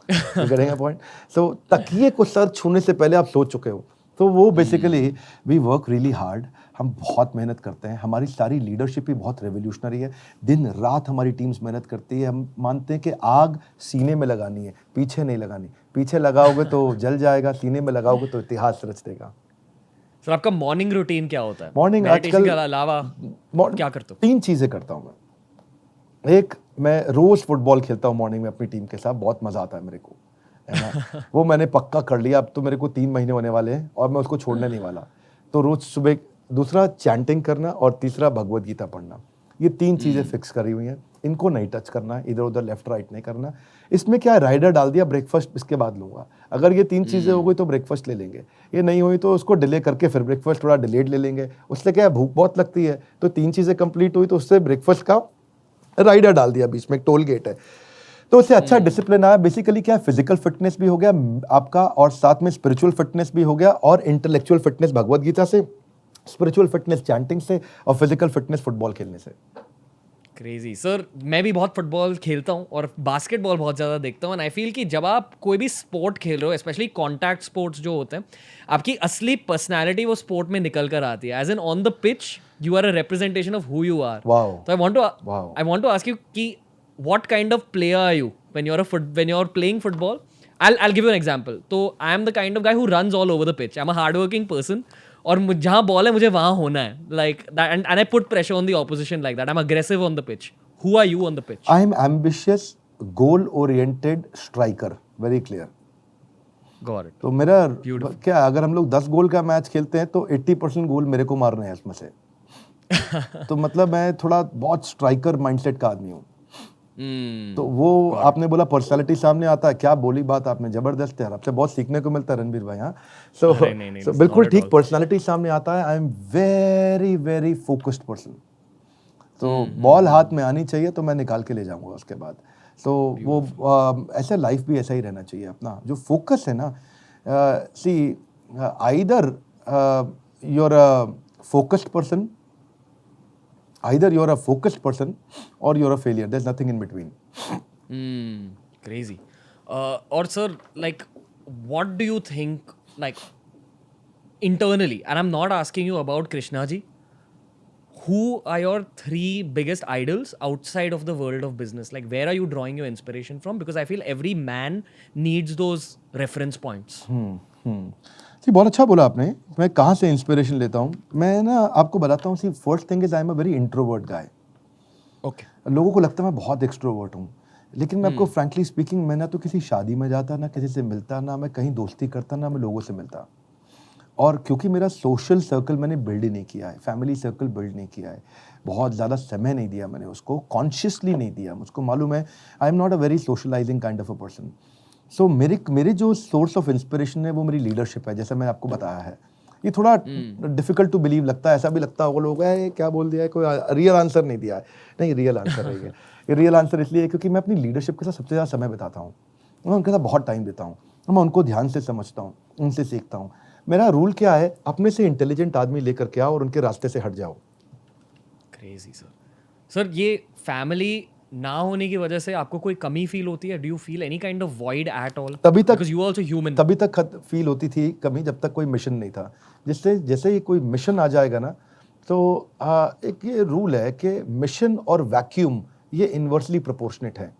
करेंगे पॉइंट। सो तकिए को सर छूने से पहले आप सो चुके हो। तो वो basically we work really hard, हम बहुत मेहनत करते हैं। हमारी सारी लीडरशिप ही बहुत रेवोल्यूशनरी है। दिन रात हमारी टीम्स मेहनत करती है। हम मानते हैं कि आग सीने में लगानी है, पीछे नहीं लगानी। पीछे लगाओगे तो जल जाएगा, सीने में लगाओगे तो इतिहास रच देगा। सर, आपका मॉर्निंग रूटीन क्या होता है? मॉर्निंग मेडिटेशन के अलावा क्या करते हो? 3 चीज़ें करता हूँ मैं। एक, मैं रोज़ फुटबॉल खेलता हूँ मॉर्निंग में अपनी टीम के साथ, बहुत मज़ा आता है मेरे को, है ना। वो मैंने पक्का कर लिया, अब तो मेरे को 3 महीने होने वाले हैं और मैं उसको छोड़ने नहीं वाला। तो रोज़ सुबह दूसरा चैंटिंग करना और तीसरा भगवत गीता पढ़ना। ये 3 चीज़ें फिक्स करी हुई हैं, इनको नहीं टच करना, इधर उधर लेफ्ट राइट नहीं करना। इसमें क्या राइडर डाल दिया, ब्रेकफास्ट इसके बाद लूँगा। अगर ये 3 चीज़ें हो गई तो ब्रेकफास्ट ले लेंगे, ये नहीं हुई तो उसको डिले करके फिर ब्रेकफास्ट थोड़ा डिलेड ले लेंगे। उससे क्या है, भूख बहुत लगती है, तो 3 चीज़ें कंप्लीट हुई तो उससे ब्रेकफास्ट का राइडर डाल दिया, बीच में एक टोल गेट है, तो उससे अच्छा डिसिप्लिन आया। बेसिकली क्या है, फिजिकल फिटनेस भी हो गया आपका और साथ में स्पिरिचुअल फिटनेस भी हो गया, और इंटेलेक्चुअल फिटनेस भगवत गीता से, स्पिरिचुअल फिटनेस चैंटिंग से, और फिजिकल फिटनेस फुटबॉल खेलने से। क्रेजी सर, मैं भी बहुत फुटबॉल खेलता हूँ और बास्केटबॉल बहुत ज़्यादा देखता हूँ, एंड आई फील कि जब आप कोई भी स्पोर्ट खेल रहे हो, स्पेशली कॉन्टैक्ट स्पोर्ट्स जो होते हैं, आपकी असली पर्सनैलिटी वो स्पोर्ट में निकल कर आती है। As an on the pitch you are a representation of who you are. Wow. तो I want to ask you कि what kind of player are you when you're playing football? I'll give you an example. So I am the kind of guy who runs all over the pitch. I'm a hardworking person, और जहाँ बॉल है मुझे वहाँ होना है, like that, and I put pressure on the opposition like that. I'm aggressive on the pitch. Who are you on the pitch? I am ambitious, goal oriented striker, very clear. Got it. तो मेरा क्या, अगर हम लोग 10 गोल का मैच खेलते हैं तो 80% गोल मेरे को मारने हैं इसमें से। तो मतलब मैं थोड़ा बहुत स्ट्राइकर माइंडसेट का आदमी हूँ। तो वो आपने बोला पर्सनालिटी सामने आता है, क्या बोली बात आपने, जबरदस्त है, आपसे बहुत सीखने को मिलता है रणबीर भाई। हाँ, सो बिल्कुल ठीक, पर्सनालिटी सामने आता है। I am very very focused person, तो बॉल हाथ में आनी चाहिए तो मैं निकाल के ले जाऊंगा उसके बाद। तो वो ऐसा लाइफ भी ऐसा ही रहना चाहिए अपना, जो फोकस है ना। See either you are a focused person, either you're a focused person or you're a failure. There's nothing in between. Crazy. Or sir, like, what do you think, like, internally, and I'm not asking you about Krishna ji, who are your 3 biggest idols outside of the world of business? Like, where are you drawing your inspiration from? Because I feel every man needs those reference points. जी, बहुत अच्छा बोला आपने। मैं कहाँ से इंस्पिरेशन लेता हूँ, मैं ना आपको बताता हूँ। See first thing is I am a very introvert guy. Okay. लोगों को लगता है मैं बहुत एक्सट्रोवर्ट हूँ, लेकिन मैं आपको फ्रैंकली स्पीकिंग, मैं ना तो किसी शादी में जाता, ना किसी से मिलता, ना मैं कहीं दोस्ती करता, ना मैं लोगों से मिलता। और क्योंकि मेरा सोशल सर्कल मैंने बिल्ड ही नहीं किया है, फैमिली सर्कल बिल्ड नहीं किया है, बहुत ज़्यादा समय नहीं दिया मैंने उसको, कॉन्शियसली नहीं दिया। मुझको मालूम है I am not a very socialising kind of a person. So मेरे जो सोर्स ऑफ इंस्पिरेशन है वो मेरी लीडरशिप है, जैसा मैंने आपको बताया है। ये थोड़ा डिफिकल्ट टू बिलीव लगता है, ऐसा भी लगता है वो लोग है क्या बोल दिया है, कोई रियल आंसर नहीं दिया है। नहीं, रियल आंसर है ये रियल आंसर इसलिए है क्योंकि मैं अपनी लीडरशिप के साथ सबसे ज़्यादा समय बिताता हूँ, मैं उनके साथ बहुत टाइम देता हूँ, मैं उनको ध्यान से समझता हूँ, उनसे सीखता हूँ। मेरा रूल क्या है, अपने से इंटेलिजेंट आदमी लेकर के आओ और उनके रास्ते से हट जाओ। क्रेजी सर, ये फैमिली ना होने की वजह से आपको कोई कमी फील होती है? Do you feel any kind of void at all? तभी तक, because you are also human. तभी तक फील होती थी कमी, जब तक कोई मिशन नहीं था। जैसे ही कोई मिशन आ जाएगा ना, तो एक ये रूल है कि मिशन और वैक्यूम ये इन्वर्सली प्रोपोर्शनेट है।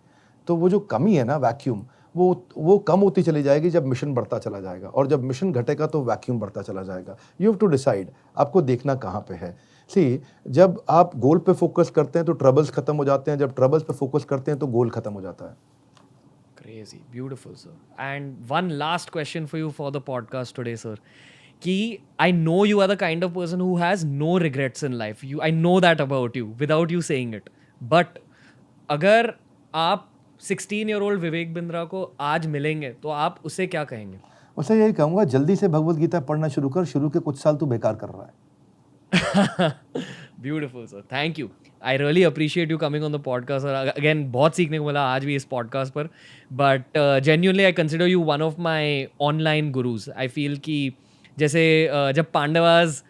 तो वो जो कमी है ना, वैक्यूम, वो कम होती चली जाएगी जब मिशन बढ़ता चला जाएगा, और जब मिशन घटेगा तो वैक्यूम बढ़ता चला जाएगा। यू हैव टू डिसाइड आपको देखना कहाँ पे है। सी, जब आप गोल पे फोकस करते हैं तो ट्रबल्स खत्म हो जाते हैं, जब ट्रबल्स पे फोकस करते हैं तो गोल खत्म हो जाता है। Crazy, beautiful, sir. And one last question for you for the podcast today, sir. Ki I know you are the kind of person who has no regrets in life. I know that about you without you saying it. But अगर आप 16-year-old विवेक बिंद्रा को आज मिलेंगे तो आप उसे क्या कहेंगे? उसे यही कहूँगा, जल्दी से भगवत गीता पढ़ना शुरू कर, शुरू के कुछ साल तू बेकार कर रहा है। Beautiful, sir. Thank you. I really appreciate you coming on the podcast. और again, बहुत सीखने को मिला आज भी इस podcast पर. But genuinely, I consider you one of my online gurus. I feel कि जैसे जब पांडवास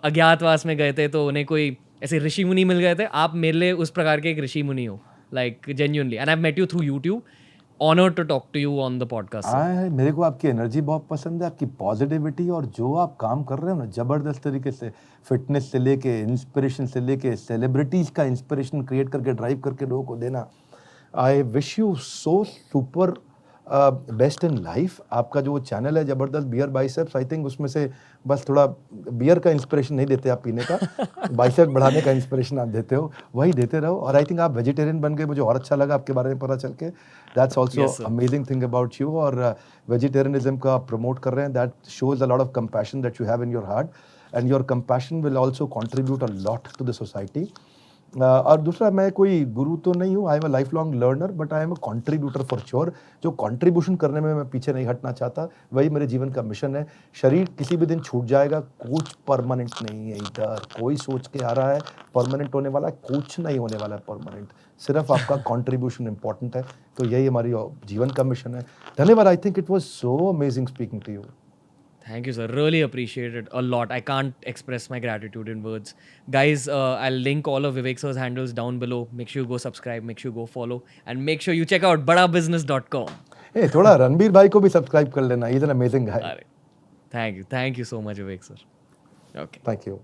अज्ञातवास में गए थे तो उन्हें कोई ऐसे ऋषि मुनि मिल गए थे, आप मेरे लिए उस प्रकार के एक ऋषि मुनि हो. Like genuinely. And I've met you through YouTube. Honored to talk to you on the podcast, sir. मेरे को आपकी एनर्जी बहुत पसंद है, आपकी पॉजिटिविटी, और जो आप काम कर रहे हो ना जबरदस्त तरीके से, फिटनेस से लेके, इंस्पिरेशन से लेके, सेलिब्रिटीज का इंस्पिरेशन क्रिएट करके ड्राइव करके लोगों को देना। I wish you so super best in life. आपका जो चैनल है जबरदस्त बियर बाइसेप्स, आई थिंक उसमें से बस थोड़ा बियर का इंस्पिरेशन नहीं देते आप पीने का, बाइसेप बढ़ाने का इंस्पिरेशन आप देते हो, वही देते रहो। और आई थिंक आप वेजिटेरियन बन गए, मुझे और अच्छा लगा आपके बारे में पता चल के। That's also amazing thing about you. और वेजिटेरियनिज्म का आप प्रमोट कर रहे हैं, that shows a lot of compassion that you have in your heart. And your compassion will also contribute a lot to the society. और दूसरा, मैं कोई गुरु तो नहीं हूँ, I am a life long learner, but I am a contributor for sure. जो कॉन्ट्रीब्यूशन करने में मैं पीछे नहीं हटना चाहता, वही मेरे जीवन का मिशन है. शरीर किसी भी दिन छूट जाएगा, कुछ परमानेंट नहीं है इधर. कोई सोच के आ रहा है परमानेंट होने वाला है, कुछ नहीं होने वाला है परमानेंट. सिर्फ आपका कॉन्ट्रीब्यूशन इंपॉर्टेंट है. तो यही हमारी जीवन का मिशन है. धन्यवाद. I think it was so amazing speaking to you. Thank you, sir. Really appreciate it a lot. I can't express my gratitude in words. Guys, I'll link all of Vivek sir's handles down below. Make sure you go subscribe, make sure you go follow, and make sure you check out badabusiness.com. ए, थोड़ा रणबीर भाई को भी सब्सक्राइब कर लेना. He is an amazing guy. Thank you so much, Vivek sir. Okay. Thank you.